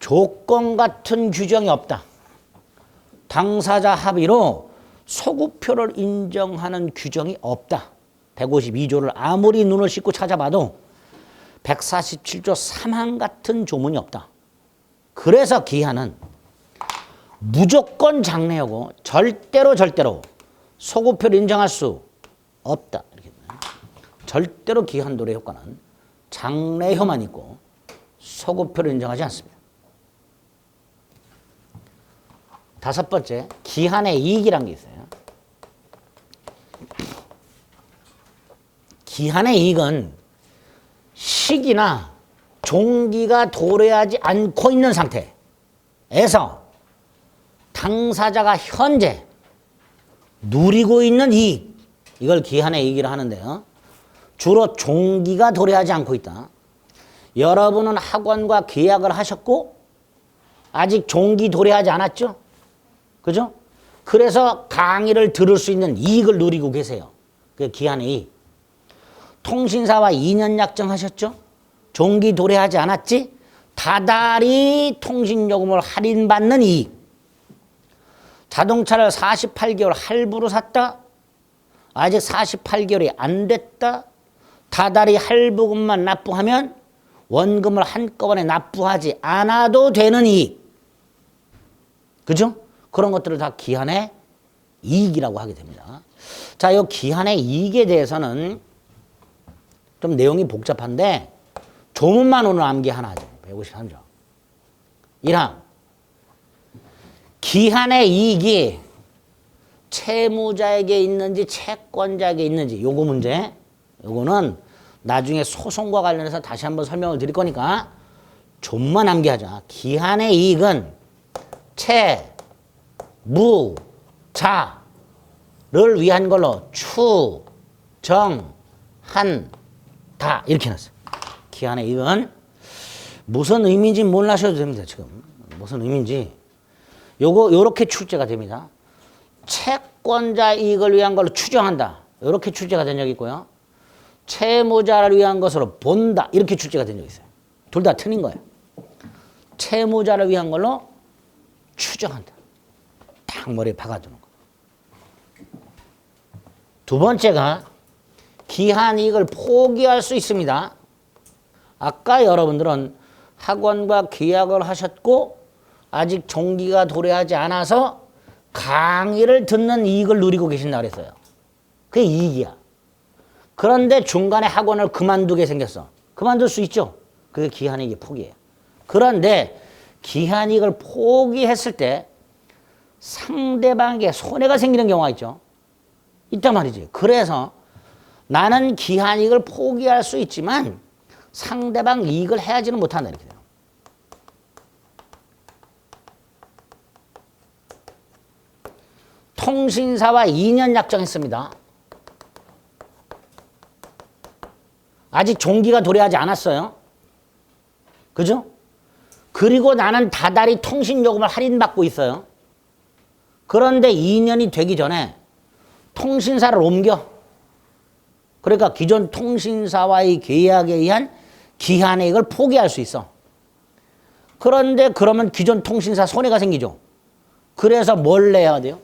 A: 조건 같은 규정이 없다. 당사자 합의로 소급표를 인정하는 규정이 없다. 152조를 아무리 눈을 씻고 찾아봐도 147조 3항 같은 조문이 없다. 그래서 기한은 무조건 장래여고 절대로 소급표를 인정할 수 없다. 이렇게. 절대로 기한도래 효과는 장래효만 있고 소급표를 인정하지 않습니다. 다섯 번째, 기한의 이익이라는 게 있어요. 기한의 이익은 시기나 종기가 도래하지 않고 있는 상태에서 당사자가 현재 누리고 있는 이익, 이걸 기한의 이익이라 하는데요. 주로 종기가 도래하지 않고 있다. 여러분은 학원과 계약을 하셨고 아직 종기 도래하지 않았죠? 그죠? 그래서 강의를 들을 수 있는 이익을 누리고 계세요. 그게 기한의 이익. 통신사와 2년 약정하셨죠? 종기 도래하지 않았지? 다달이 통신요금을 할인받는 이익. 자동차를 48개월 할부로 샀다? 아직 48개월이 안 됐다? 다달이 할부금만 납부하면 원금을 한꺼번에 납부하지 않아도 되는 이익. 그죠? 그런 것들을 다 기한의 이익이라고 하게 됩니다. 자, 이 기한의 이익에 대해서는 좀 내용이 복잡한데 조문만 오늘 암기 하나 하죠. 153조. 1항. 기한의 이익이 채무자에게 있는지 채권자에게 있는지 요거 문제. 요거는 나중에 소송과 관련해서 다시 한번 설명을 드릴 거니까 좀만 암기하자. 기한의 이익은 채, 무, 자를 위한 걸로 추, 정, 한, 다 이렇게 놨어요. 기한의 이익은 무슨 의미인지 몰라셔도 됩니다. 지금 무슨 의미인지 요렇게 출제가 됩니다. 채권자 이익을 위한 걸로 추정한다. 이렇게 출제가 된 적이 있고요. 채무자를 위한 것으로 본다. 이렇게 출제가 된 적이 있어요. 둘 다 틀린 거예요. 채무자를 위한 걸로 추정한다. 딱 머리에 박아두는 거. 두 번째가 기한 이익을 포기할 수 있습니다. 아까 여러분들은 학원과 계약을 하셨고 아직 종기가 도래하지 않아서 강의를 듣는 이익을 누리고 계신다 그랬어요. 그게 이익이야. 그런데 중간에 학원을 그만두게 생겼어. 그만둘 수 있죠. 그게 기한이익의 포기예요. 그런데 기한이익을 포기했을 때 상대방에게 손해가 생기는 경우가 있죠. 있단 말이지. 그래서 나는 기한이익을 포기할 수 있지만 상대방 이익을 해야지는 못한다. 이렇게 돼요. 통신사와 2년 약정했습니다. 아직 종기가 도래하지 않았어요. 그죠? 그리고 나는 다달이 통신요금을 할인받고 있어요. 그런데 2년이 되기 전에 통신사를 옮겨. 그러니까 기존 통신사와의 계약에 의한 기한이익을 포기할 수 있어. 그런데 그러면 기존 통신사 손해가 생기죠. 그래서 뭘 내야 돼요?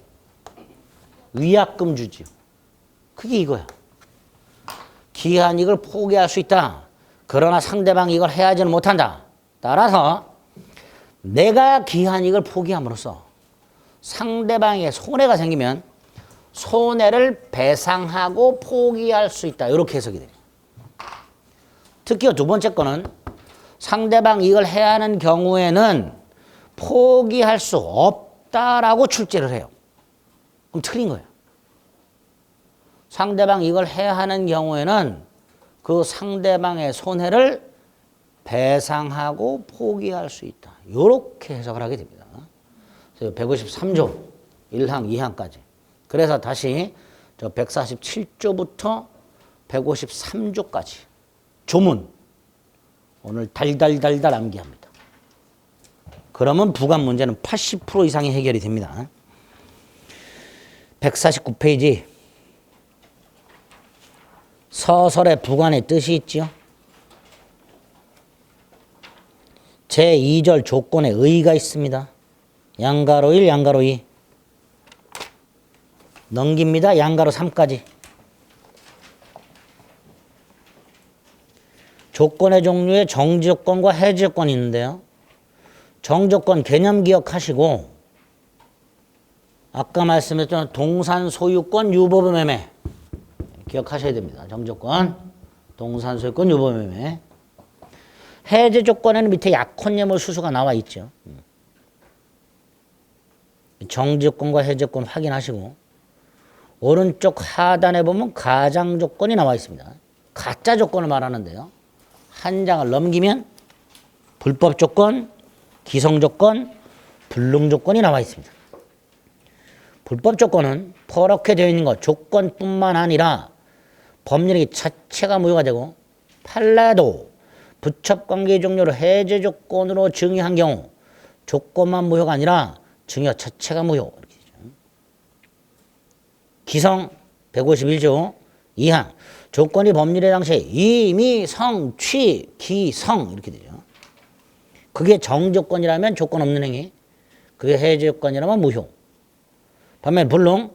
A: 위약금 주지요. 그게 이거야. 기한이익을 포기할 수 있다. 그러나 상대방 이걸 해야지는 못한다. 따라서 내가 기한이익을 포기함으로써 상대방에게 손해가 생기면 손해를 배상하고 포기할 수 있다. 이렇게 해석이 돼요. 특히 두 번째 거는 상대방 이걸 해야 하는 경우에는 포기할 수 없다라고 출제를 해요. 그럼 틀린 거예요. 상대방 이걸 해야 하는 경우에는 그 상대방의 손해를 배상하고 포기할 수 있다. 이렇게 해석을 하게 됩니다. 153조 1항 2항까지. 그래서 다시 저 147조부터 153조까지 조문 오늘 달달달달 암기합니다. 그러면 부관 문제는 80% 이상이 해결이 됩니다. 149페이지 서설의 부관의 뜻이 있죠. 제2절 조건에 의의가 있습니다. 양가로 1, 양가로 2. 넘깁니다. 양가로 3까지. 조건의 종류에 정지조건과 해지조건이 있는데요. 정조건 개념 기억하시고 아까 말씀했던 동산 소유권 유보부 매매 기억하셔야 됩니다. 정조건, 동산 소유권 유보부 매매. 해제 조건에는 밑에 약혼예물 수수가 나와 있죠. 정지조건과 해제조건 확인하시고 오른쪽 하단에 보면 가장 조건이 나와 있습니다. 가짜 조건을 말하는데요. 한 장을 넘기면 불법 조건, 기성 조건, 불능 조건이 나와 있습니다. 불법 조건은 퍼렇게 되어 있는 것 조건뿐만 아니라 법률이 자체가 무효가 되고 판례도 부첩관계 종료를 해제 조건으로 증여한 경우 조건만 무효가 아니라 증여 자체가 무효. 이렇게 되죠. 기성 151조 2항 조건이 법률의 당시에 이미 성취 기성 이렇게 되죠. 그게 정조건이라면 조건 없는 행위, 그게 해제 조건이라면 무효. 반면 불능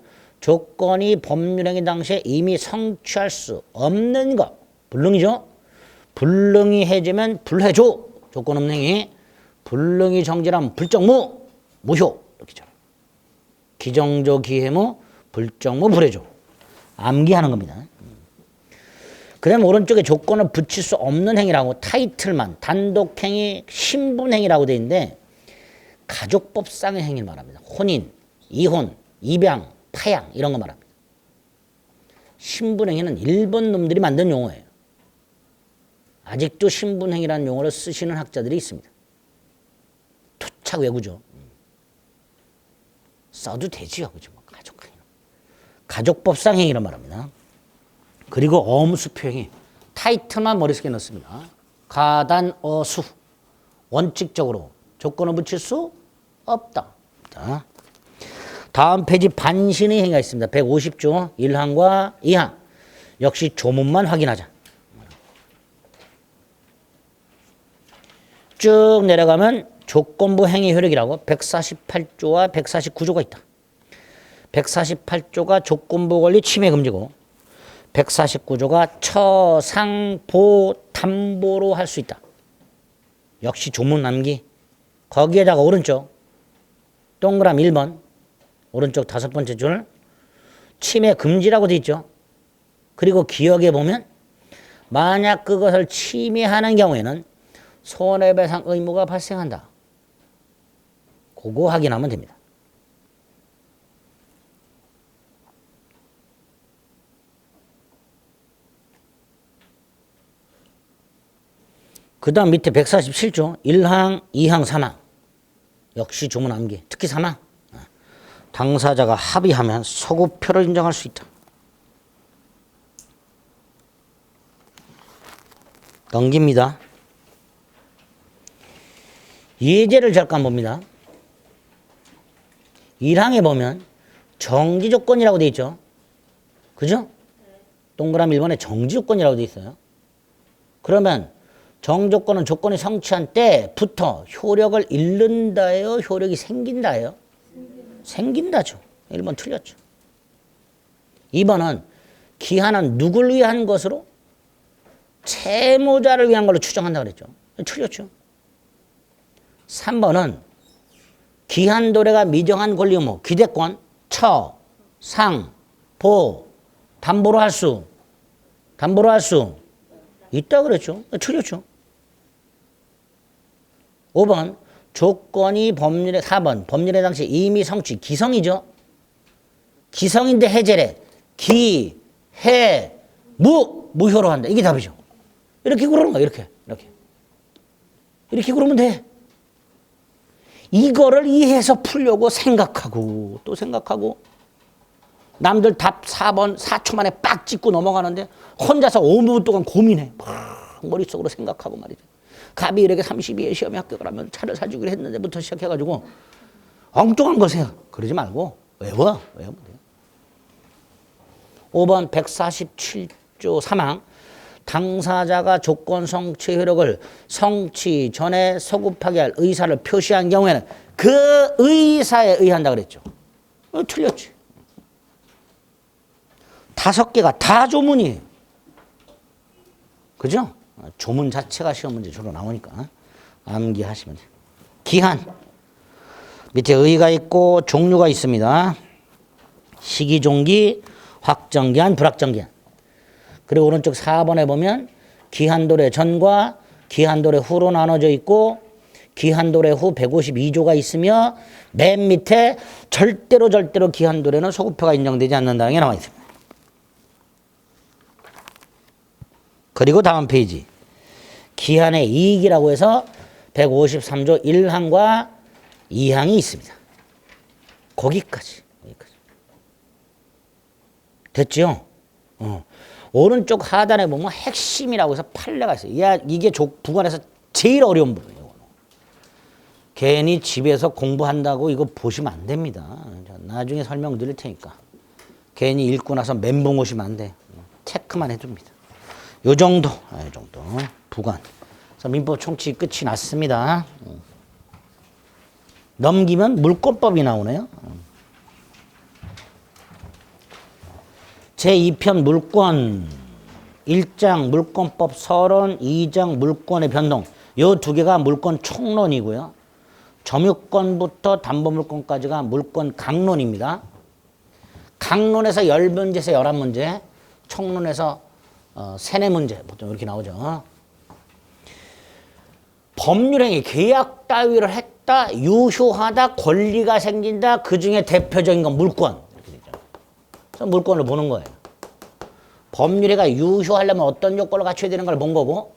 A: 조건이 법률행위 당시에 이미 성취할 수 없는 것, 불능이죠. 불능이 해제면 불해조. 조건 없는 행위. 불능이 정지라면 불정무. 무효. 이렇게 죠. 기정조 기해무. 불정무 불해조. 암기하는 겁니다. 그 다음에 오른쪽에 조건을 붙일 수 없는 행위라고 타이틀만 단독행위 신분행위라고 되어 있는데 가족법상의 행위를 말합니다. 혼인, 이혼, 입양, 파양 이런 거 말합니다. 신분행위는 일본 놈들이 만든 용어예요. 아직도 신분행위라는 용어를 쓰시는 학자들이 있습니다. 토착 외구죠. 써도 되지요. 그죠? 가족행위. 가족법상 행위를 말합니다. 그리고 어무수표행위. 타이틀만 머릿속에 넣습니다. 가단어수. 원칙적으로 조건을 붙일 수 없다. 자, 다음 페이지 반신의 행위가 있습니다. 150조 1항과 2항. 역시 조문만 확인하자. 쭉 내려가면 조건부 행위 효력이라고 148조와 149조가 있다. 148조가 조건부 권리 침해 금지고 149조가 처상보 담보로 할 수 있다. 역시 조문 남기. 거기에다가 오른쪽 동그라미 1번 오른쪽 다섯 번째 줄 침해 금지라고 돼 있죠. 그리고 기억해 보면 만약 그것을 침해하는 경우에는 손해배상 의무가 발생한다. 그거 확인하면 됩니다. 그 다음 밑에 147조 1항, 2항, 3항. 역시 조문 암기. 특히 3항. 당사자가 합의하면 소급표를 인정할 수 있다. 넘깁니다. 예제를 잠깐 봅니다. 1항에 보면 정지조건이라고 되어 있죠. 그죠? 동그라미 1번에 정지조건이라고 되어 있어요. 그러면 정조건은 조건이 성취한 때부터 효력을 잃는다예요? 효력이 생긴다예요? 생긴다죠. 1번 틀렸죠. 2번은 기한은 누굴 위한 것으로? 채무자를 위한 걸로 추정한다 그랬죠. 틀렸죠. 3번은 기한 도래가 미정한 권리 의무, 기대권, 처, 상, 보, 담보로 할 수 있다 그랬죠. 틀렸죠. 5번 조건이 법률에 4번 법률에 당시 이미 성취 기성이죠. 기성인데 해제래. 기, 해, 무효로 한다. 이게 답이죠. 이렇게 그러는 거야. 이렇게 그러면 돼. 이거를 이해해서 풀려고 생각하고 또 생각하고 남들 답 4번 4초 만에 빡 찍고 넘어가는데 혼자서 5분 동안 고민해. 막 머릿속으로 생각하고 말이죠. 갑이 이렇게 32에 시험에 합격을 하면 차를 사주기로 했는데부터 시작해가지고 엉뚱한 거세요. 그러지 말고 외우면 돼요. 5번 147조 3항 당사자가 조건 성취 효력을 성취 전에 소급하게 할 의사를 표시한 경우에는 그 의사에 의한다 그랬죠. 틀렸지. 5개가 다 조문이에요. 그죠? 조문 자체가 시험 문제 주로 나오니까 암기하시면 돼요. 기한. 밑에 의가 있고 종류가 있습니다. 시기종기, 확정기한, 불확정기한. 그리고 오른쪽 4번에 보면 기한도래 전과 기한도래 후로 나눠져 있고 기한도래 후 152조가 있으며 맨 밑에 절대로 기한도래는 소급표가 인정되지 않는다는 게 나와 있습니다. 그리고 다음 페이지 기한의 이익이라고 해서 153조 1항과 2항이 있습니다. 거기까지. 됐죠? 오른쪽 하단에 보면 핵심이라고 해서 판례가 있어요. 이게 부관에서 제일 어려운 부분이에요. 괜히 집에서 공부한다고 이거 보시면 안 됩니다. 나중에 설명드릴 테니까. 괜히 읽고 나서 멘붕 오시면 안 돼. 체크만 해줍니다. 요 정도. 부관. 그래서 민법 총칙 끝이 났습니다. 넘기면 물권법이 나오네요. 제2편 물권 1장 물권법 서론, 2장 물권의 변동. 요 두 개가 물권 총론이고요. 점유권부터 담보물권까지가 물권 강론입니다. 강론에서 10문제에서 11문제, 총론에서 3, 4문제 보통 이렇게 나오죠. 법률행위, 계약 따위를 했다, 유효하다, 권리가 생긴다, 그 중에 대표적인 건 물권. 이렇게 되죠. 그래서 물권을 보는 거예요. 법률행위가 유효하려면 어떤 요건을 갖춰야 되는 걸 본 거고,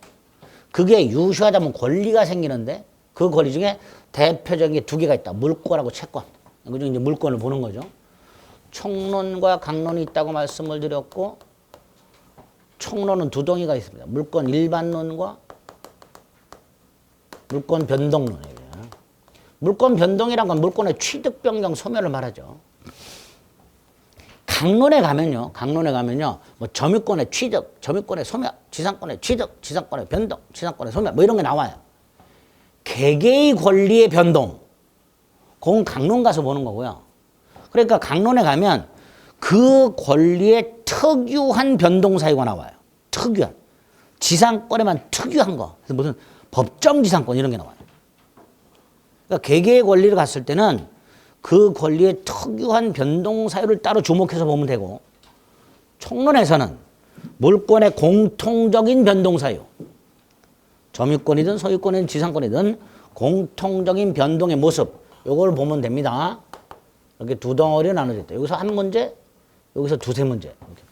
A: 그게 유효하다면 권리가 생기는데, 그 권리 중에 대표적인 게 두 개가 있다. 물권하고 채권. 그 중에 이제 물권을 보는 거죠. 총론과 강론이 있다고 말씀을 드렸고, 총론은 두 동의가 있습니다. 물권 일반론과 물권 변동론이에요. 물권 변동이란 건 물권의 취득, 변경, 소멸을 말하죠. 강론에 가면요, 뭐 점유권의 취득, 점유권의 소멸, 지상권의 취득, 지상권의 변동, 지상권의 소멸, 뭐 이런 게 나와요. 개개의 권리의 변동, 그건 강론 가서 보는 거고요. 그러니까 강론에 가면 그 권리의 특유한 변동 사유가 나와요. 특유한. 지상권에만 특유한 거. 그래서 무슨 법정 지상권 이런 게 나와요. 그러니까 개개의 권리를 갔을 때는 그 권리의 특유한 변동 사유를 따로 주목해서 보면 되고, 총론에서는 물권의 공통적인 변동 사유, 점유권이든 소유권이든 지상권이든 공통적인 변동의 모습, 요걸 보면 됩니다. 이렇게 두 덩어리로 나눠져 있다. 여기서 한 문제, 여기서 두세 문제. 이렇게.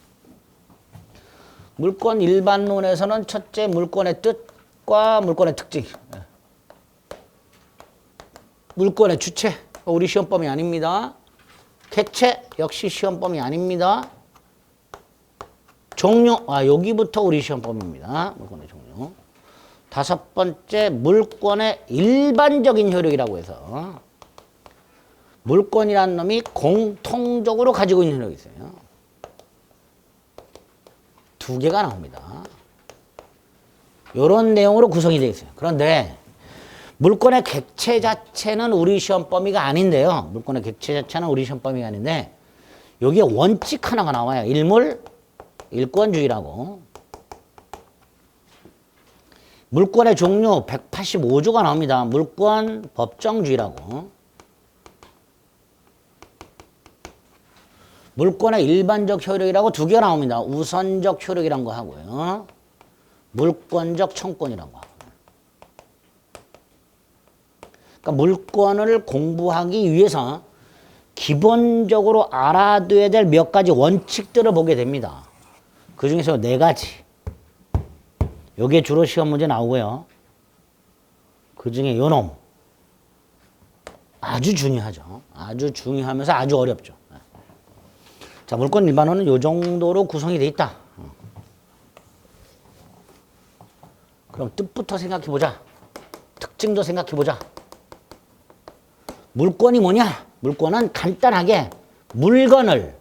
A: 물권 일반론에서는 첫째 물권의 뜻과 물권의 특징. 물권의 주체, 우리 시험범위 아닙니다. 객체, 역시 시험범위 아닙니다. 종류, 여기부터 우리 시험범위입니다. 물권의 종류. 다섯 번째, 물권의 일반적인 효력이라고 해서 물권이라는 놈이 공통적으로 가지고 있는 효력이 있어요. 두 개가 나옵니다. 이런 내용으로 구성이 되어 있어요. 그런데 물권의 객체 자체는 우리 시험 범위가 아닌데요. 물권의 객체 자체는 우리 시험 범위가 아닌데 여기에 원칙 하나가 나와요. 일물, 일권주의라고. 물권의 종류 185조가 나옵니다. 물권 법정주의라고. 물권의 일반적 효력이라고 두 개가 나옵니다. 우선적 효력이란 거 하고요. 물권적 청권이라고 하고. 그러니까 물권을 공부하기 위해서 기본적으로 알아둬야 될 몇 가지 원칙들을 보게 됩니다. 그 중에서 네 가지. 요게 주로 시험 문제 나오고요. 그 중에 요 놈. 아주 중요하죠. 아주 중요하면서 아주 어렵죠. 자, 물권 일반론은 요 정도로 구성이 돼 있다. 그럼 뜻부터 생각해 보자. 특징도 생각해 보자. 물권이 뭐냐? 물권은 간단하게 물건을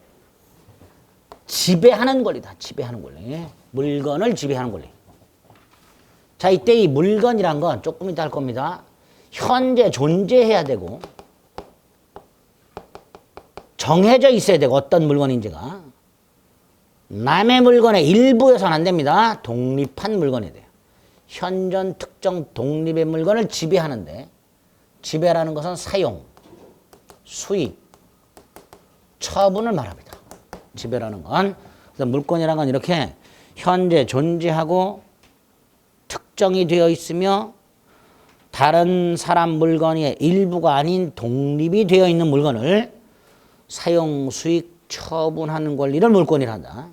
A: 지배하는 권리다. 지배하는 권리. 물건을 지배하는 권리. 자, 이때 이 물건이란 건 조금 이따 할 겁니다. 현재 존재해야 되고 정해져 있어야 되고 어떤 물건인지가 남의 물건의 일부여서는 안 됩니다. 독립한 물건이 돼요. 현존 특정 독립의 물건을 지배하는데 지배라는 것은 사용, 수익, 처분을 말합니다. 지배라는 건. 그래서 물건이라는 건 이렇게 현재 존재하고 특정이 되어 있으며 다른 사람 물건의 일부가 아닌 독립이 되어 있는 물건을 사용, 수익, 처분하는 권리를 물권이라 한다.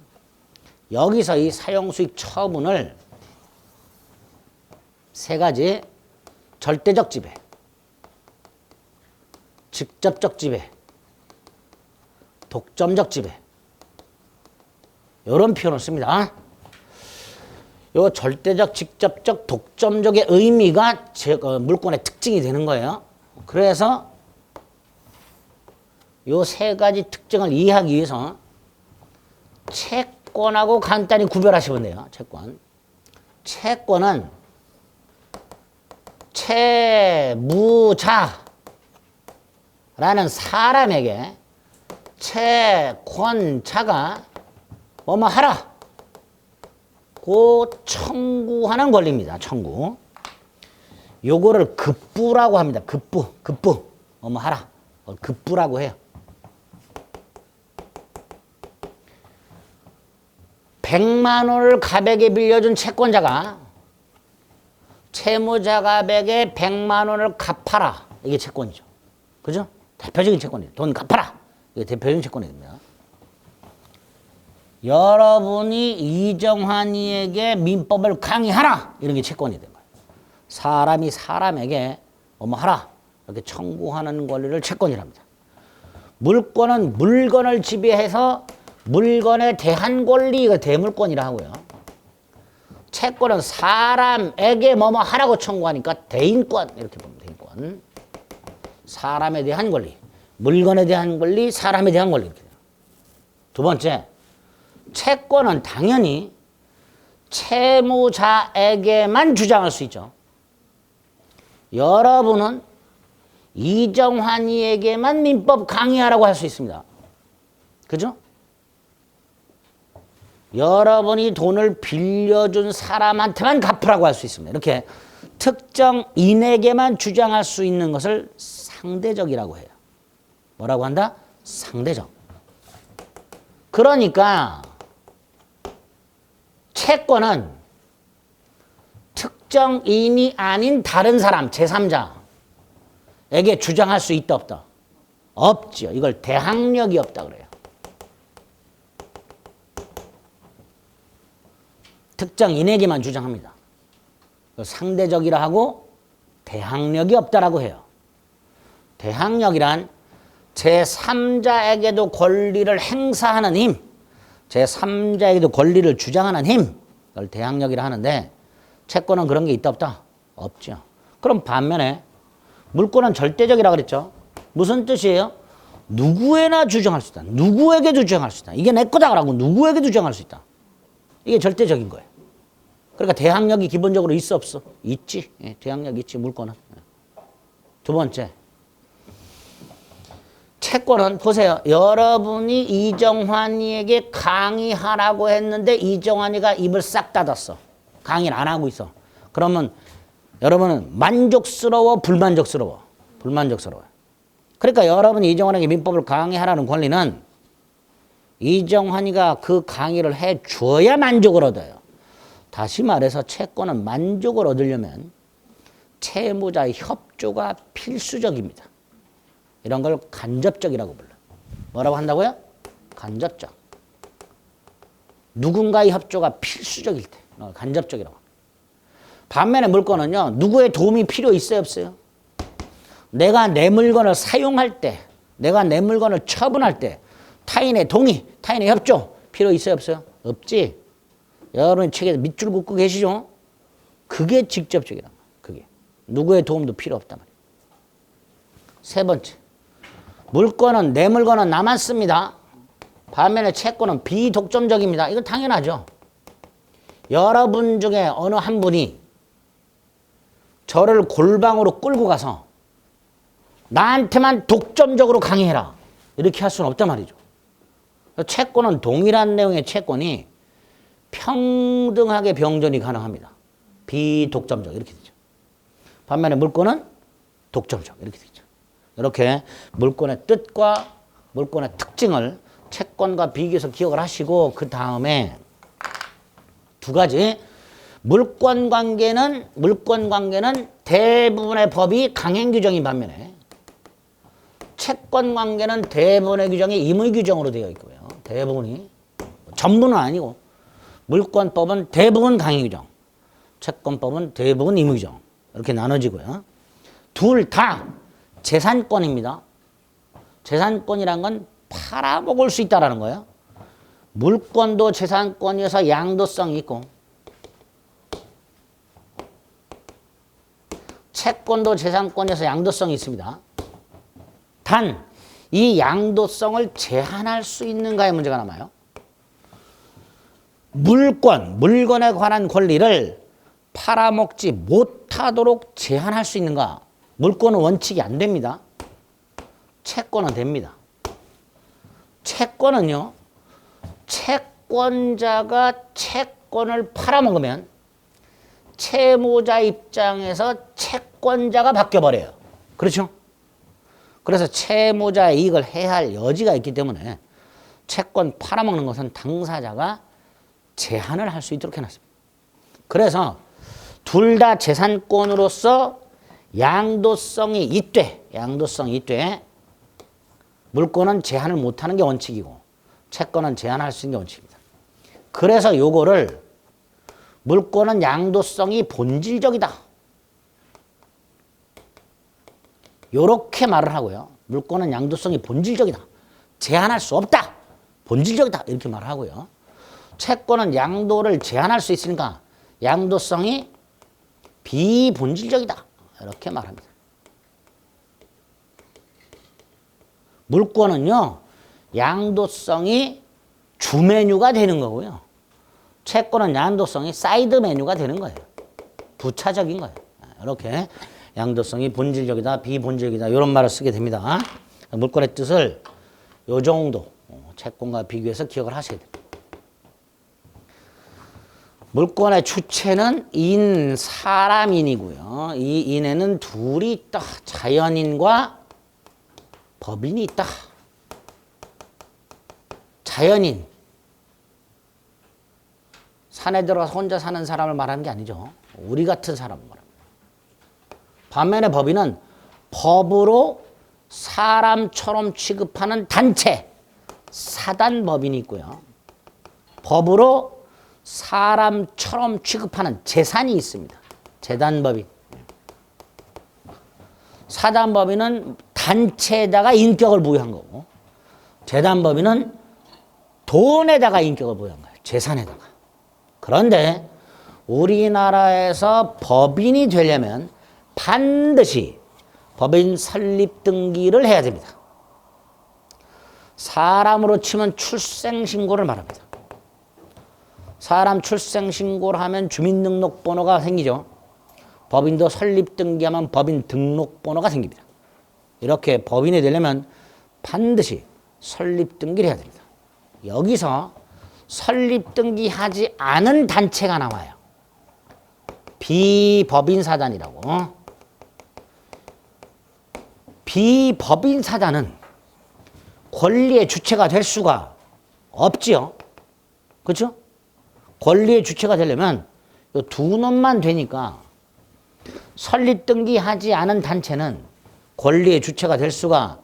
A: 여기서 이 사용, 수익, 처분을 세 가지 절대적 지배, 직접적 지배, 독점적 지배 이런 표현을 씁니다. 요 절대적, 직접적, 독점적의 의미가 물권의 특징이 되는 거예요. 그래서 요 세 가지 특징을 이해하기 위해서 채권하고 간단히 구별하시면 돼요. 채권. 채권은 채무자라는 사람에게 채권자가 뭐뭐 하라. 받고 청구하는 권리입니다. 청구. 요거를 급부라고 합니다. 급부. 뭐 하라. 급부라고 해요. 100만 원을 갑에게 빌려준 채권자가 채무자 갑에게 100만 원을 갚아라. 이게 채권이죠. 그죠? 대표적인 채권이에요. 돈 갚아라. 이게 대표적인 채권이 됩니다. 여러분이 이정환이에게 민법을 강의하라. 이런 게 채권이 된 거예요. 사람이 사람에게 하라. 이렇게 청구하는 권리를 채권이랍니다. 물권은 물건을 지배해서 물건에 대한 권리가 대물권이라 하고요. 채권은 사람에게 하라고 청구하니까 대인권. 이렇게 보면 대인권. 사람에 대한 권리, 물건에 대한 권리, 사람에 대한 권리. 이렇게 돼요. 두 번째, 채권은 당연히 채무자에게만 주장할 수 있죠. 여러분은 이정환이에게만 민법 강의하라고 할 수 있습니다. 그죠? 여러분이 돈을 빌려준 사람한테만 갚으라고 할 수 있습니다. 이렇게 특정인에게만 주장할 수 있는 것을 상대적이라고 해요. 뭐라고 한다? 상대적. 그러니까 채권은 특정인이 아닌 다른 사람, 제3자에게 주장할 수 있다 없다? 없지요. 이걸 대항력이 없다 그래요. 특정인에게만 주장합니다. 상대적이라 하고 대항력이 없다라고 해요. 대항력이란 제3자에게도 권리를 행사하는 힘, 제3자에게도 권리를 주장하는 힘, 그걸 대항력이라 하는데 채권은 그런 게 있다 없다? 없죠. 그럼 반면에 물권은 절대적이라 그랬죠. 무슨 뜻이에요? 누구에나 주장할 수 있다. 누구에게도 주장할 수 있다. 이게 내 거다라고 누구에게도 주장할 수 있다. 이게 절대적인 거예요. 그러니까 대항력이 기본적으로 있어 없어? 있지. 예, 대항력이 있지 물권은. 두 번째, 채권은 보세요. 여러분이 이정환이에게 강의하라고 했는데 이정환이가 입을 싹 닫았어. 강의를 안 하고 있어. 그러면 여러분은 만족스러워, 불만족스러워? 불만족스러워요. 그러니까 여러분이 이정환에게 민법을 강의하라는 권리는 이정환이가 그 강의를 해 줘야 만족을 얻어요. 다시 말해서 채권은 만족을 얻으려면 채무자의 협조가 필수적입니다. 이런 걸 간접적이라고 불러요. 뭐라고 한다고요? 간접적. 누군가의 협조가 필수적일 때 간접적이라고 합니다. 반면에 물건은요. 누구의 도움이 필요 있어요 없어요? 내가 내 물건을 사용할 때, 내가 내 물건을 처분할 때 타인의 동의, 타인의 협조 필요 있어요 없어요? 없지. 여러분 책에 밑줄 긋고 계시죠? 그게 직접적이란 말이에요. 그게. 누구의 도움도 필요 없단 말이에요. 세 번째. 물건은 내 물건은 나만 씁니다. 반면에 채권은 비독점적입니다. 이건 당연하죠. 여러분 중에 어느 한 분이 저를 골방으로 끌고 가서 나한테만 독점적으로 강의해라. 이렇게 할 수는 없단 말이죠. 채권은 동일한 내용의 채권이 평등하게 병전이 가능합니다. 비독점적 이렇게 되죠. 반면에 물권은 독점적 이렇게 되죠. 이렇게 물권의 뜻과 물권의 특징을 채권과 비교해서 기억을 하시고 그 다음에 두 가지 물권 관계는 대부분의 법이 강행 규정인 반면에 채권 관계는 대부분의 규정이 임의 규정으로 되어 있고요. 대부분이 전부는 아니고 물권법은 대부분 강행 규정, 채권법은 대부분 임의 규정 이렇게 나눠지고요. 둘 다 재산권입니다. 재산권이란 건 팔아먹을 수 있다라는 거예요. 물권도 재산권이어서 양도성이 있고 채권도 재산권이어서 양도성이 있습니다. 단 이 양도성을 제한할 수 있는가의 문제가 남아요. 물건에 관한 권리를 팔아먹지 못하도록 제한할 수 있는가? 물권은 원칙이 안 됩니다. 채권은 됩니다. 채권은요. 채권자가 채권을 팔아먹으면 채무자 입장에서 채권자가 바뀌어버려요. 그렇죠? 그래서 채무자의 이익을 해할 여지가 있기 때문에 채권 팔아먹는 것은 당사자가 제한을 할 수 있도록 해놨습니다. 그래서 둘 다 재산권으로서 양도성이 있되 물권은 제한을 못하는 게 원칙이고 채권은 제한할 수 있는 게 원칙입니다. 그래서 요거를 물권은 양도성이 본질적이다. 요렇게 말을 하고요. 물권은 양도성이 본질적이다. 제한할 수 없다. 본질적이다. 이렇게 말을 하고요. 채권은 양도를 제한할 수 있으니까 양도성이 비본질적이다. 이렇게 말합니다. 물권은요, 양도성이 주 메뉴가 되는 거고요. 채권은 양도성이 사이드 메뉴가 되는 거예요. 부차적인 거예요. 이렇게 양도성이 본질적이다, 비본질적이다 이런 말을 쓰게 됩니다. 물권의 뜻을 요 정도 채권과 비교해서 기억을 하셔야 됩니다. 물권의 주체는 인, 사람인이고요. 이 인에는 둘이 있다. 자연인과 법인이 있다. 자연인. 산에 들어가서 혼자 사는 사람을 말하는 게 아니죠. 우리 같은 사람을 말합니다. 반면에 법인은 법으로 사람처럼 취급하는 단체, 사단법인이 있고요. 법으로 사람처럼 취급하는 재산이 있습니다. 재단법인. 사단법인은 단체에다가 인격을 부여한 거고 재단법인은 돈에다가 인격을 부여한 거예요. 재산에다가. 그런데 우리나라에서 법인이 되려면 반드시 법인 설립 등기를 해야 됩니다. 사람으로 치면 출생신고를 말합니다. 사람 출생신고를 하면 주민등록번호가 생기죠. 법인도 설립 등기하면 법인 등록번호가 생깁니다. 이렇게 법인이 되려면 반드시 설립 등기를 해야 됩니다. 여기서 설립 등기하지 않은 단체가 나와요. 비법인사단이라고. 비법인사단은 권리의 주체가 될 수가 없지요. 그렇죠? 권리의 주체가 되려면 이 두 놈만 되니까 설립 등기하지 않은 단체는 권리의 주체가 될 수가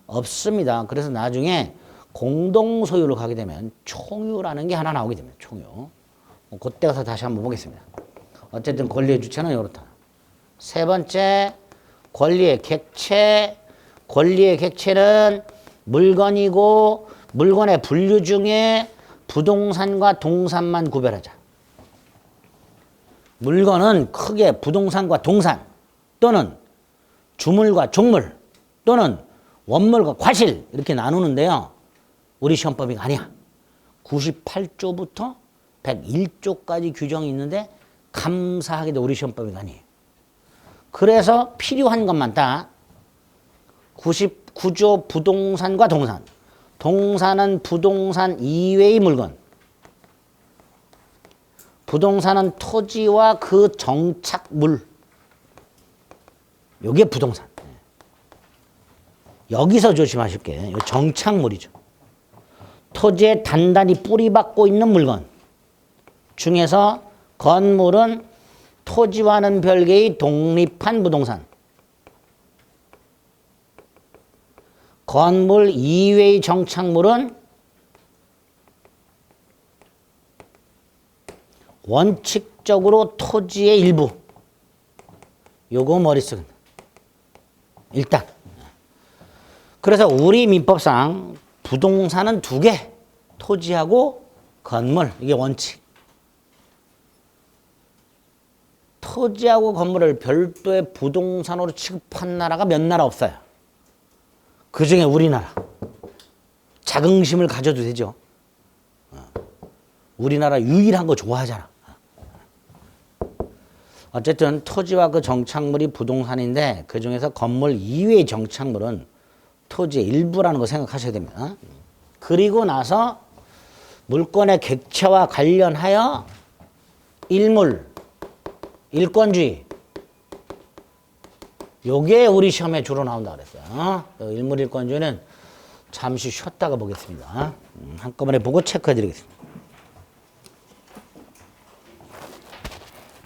A: 없습니다. 그래서 나중에 공동소유를 가게 되면 총유라는 게 하나 나오게 됩니다. 총유. 그때 가서 다시 한번 보겠습니다. 어쨌든 권리의 주체는 이렇다. 세 번째, 권리의 객체. 권리의 객체는 물건이고 물건의 분류 중에 부동산과 동산만 구별하자. 물건은 크게 부동산과 동산 또는 주물과 종물 또는 원물과 과실 이렇게 나누는데요. 우리 시험법이 아니야. 98조부터 101조까지 규정이 있는데 감사하게도 우리 시험법이 아니에요. 그래서 필요한 것만 딱 99조 부동산과 동산. 동산은 부동산 이외의 물건. 부동산은 토지와 그 정착물. 요게 부동산. 여기서 조심하실 게 정착물이죠. 토지에 단단히 뿌리박고 있는 물건 중에서 건물은 토지와는 별개의 독립한 부동산. 건물 이외의 정착물은 원칙적으로 토지의 일부. 요거 머릿속에 일단. 그래서 우리 민법상 부동산은 두 개. 토지하고 건물. 이게 원칙. 토지하고 건물을 별도의 부동산으로 취급한 나라가 몇 나라 없어요. 그중에 우리나라. 자긍심을 가져도 되죠. 우리나라 유일한 거 좋아하잖아. 어쨌든 토지와 그 정착물이 부동산인데 그중에서 건물 이외의 정착물은 토지의 일부라는 거 생각하셔야 됩니다. 그리고 나서 물권의 객체와 관련하여 일물, 일권주의. 요게 우리 시험에 주로 나온다 그랬어요. 일물, 일권주의는 잠시 쉬었다가 보겠습니다. 한꺼번에 보고 체크해 드리겠습니다.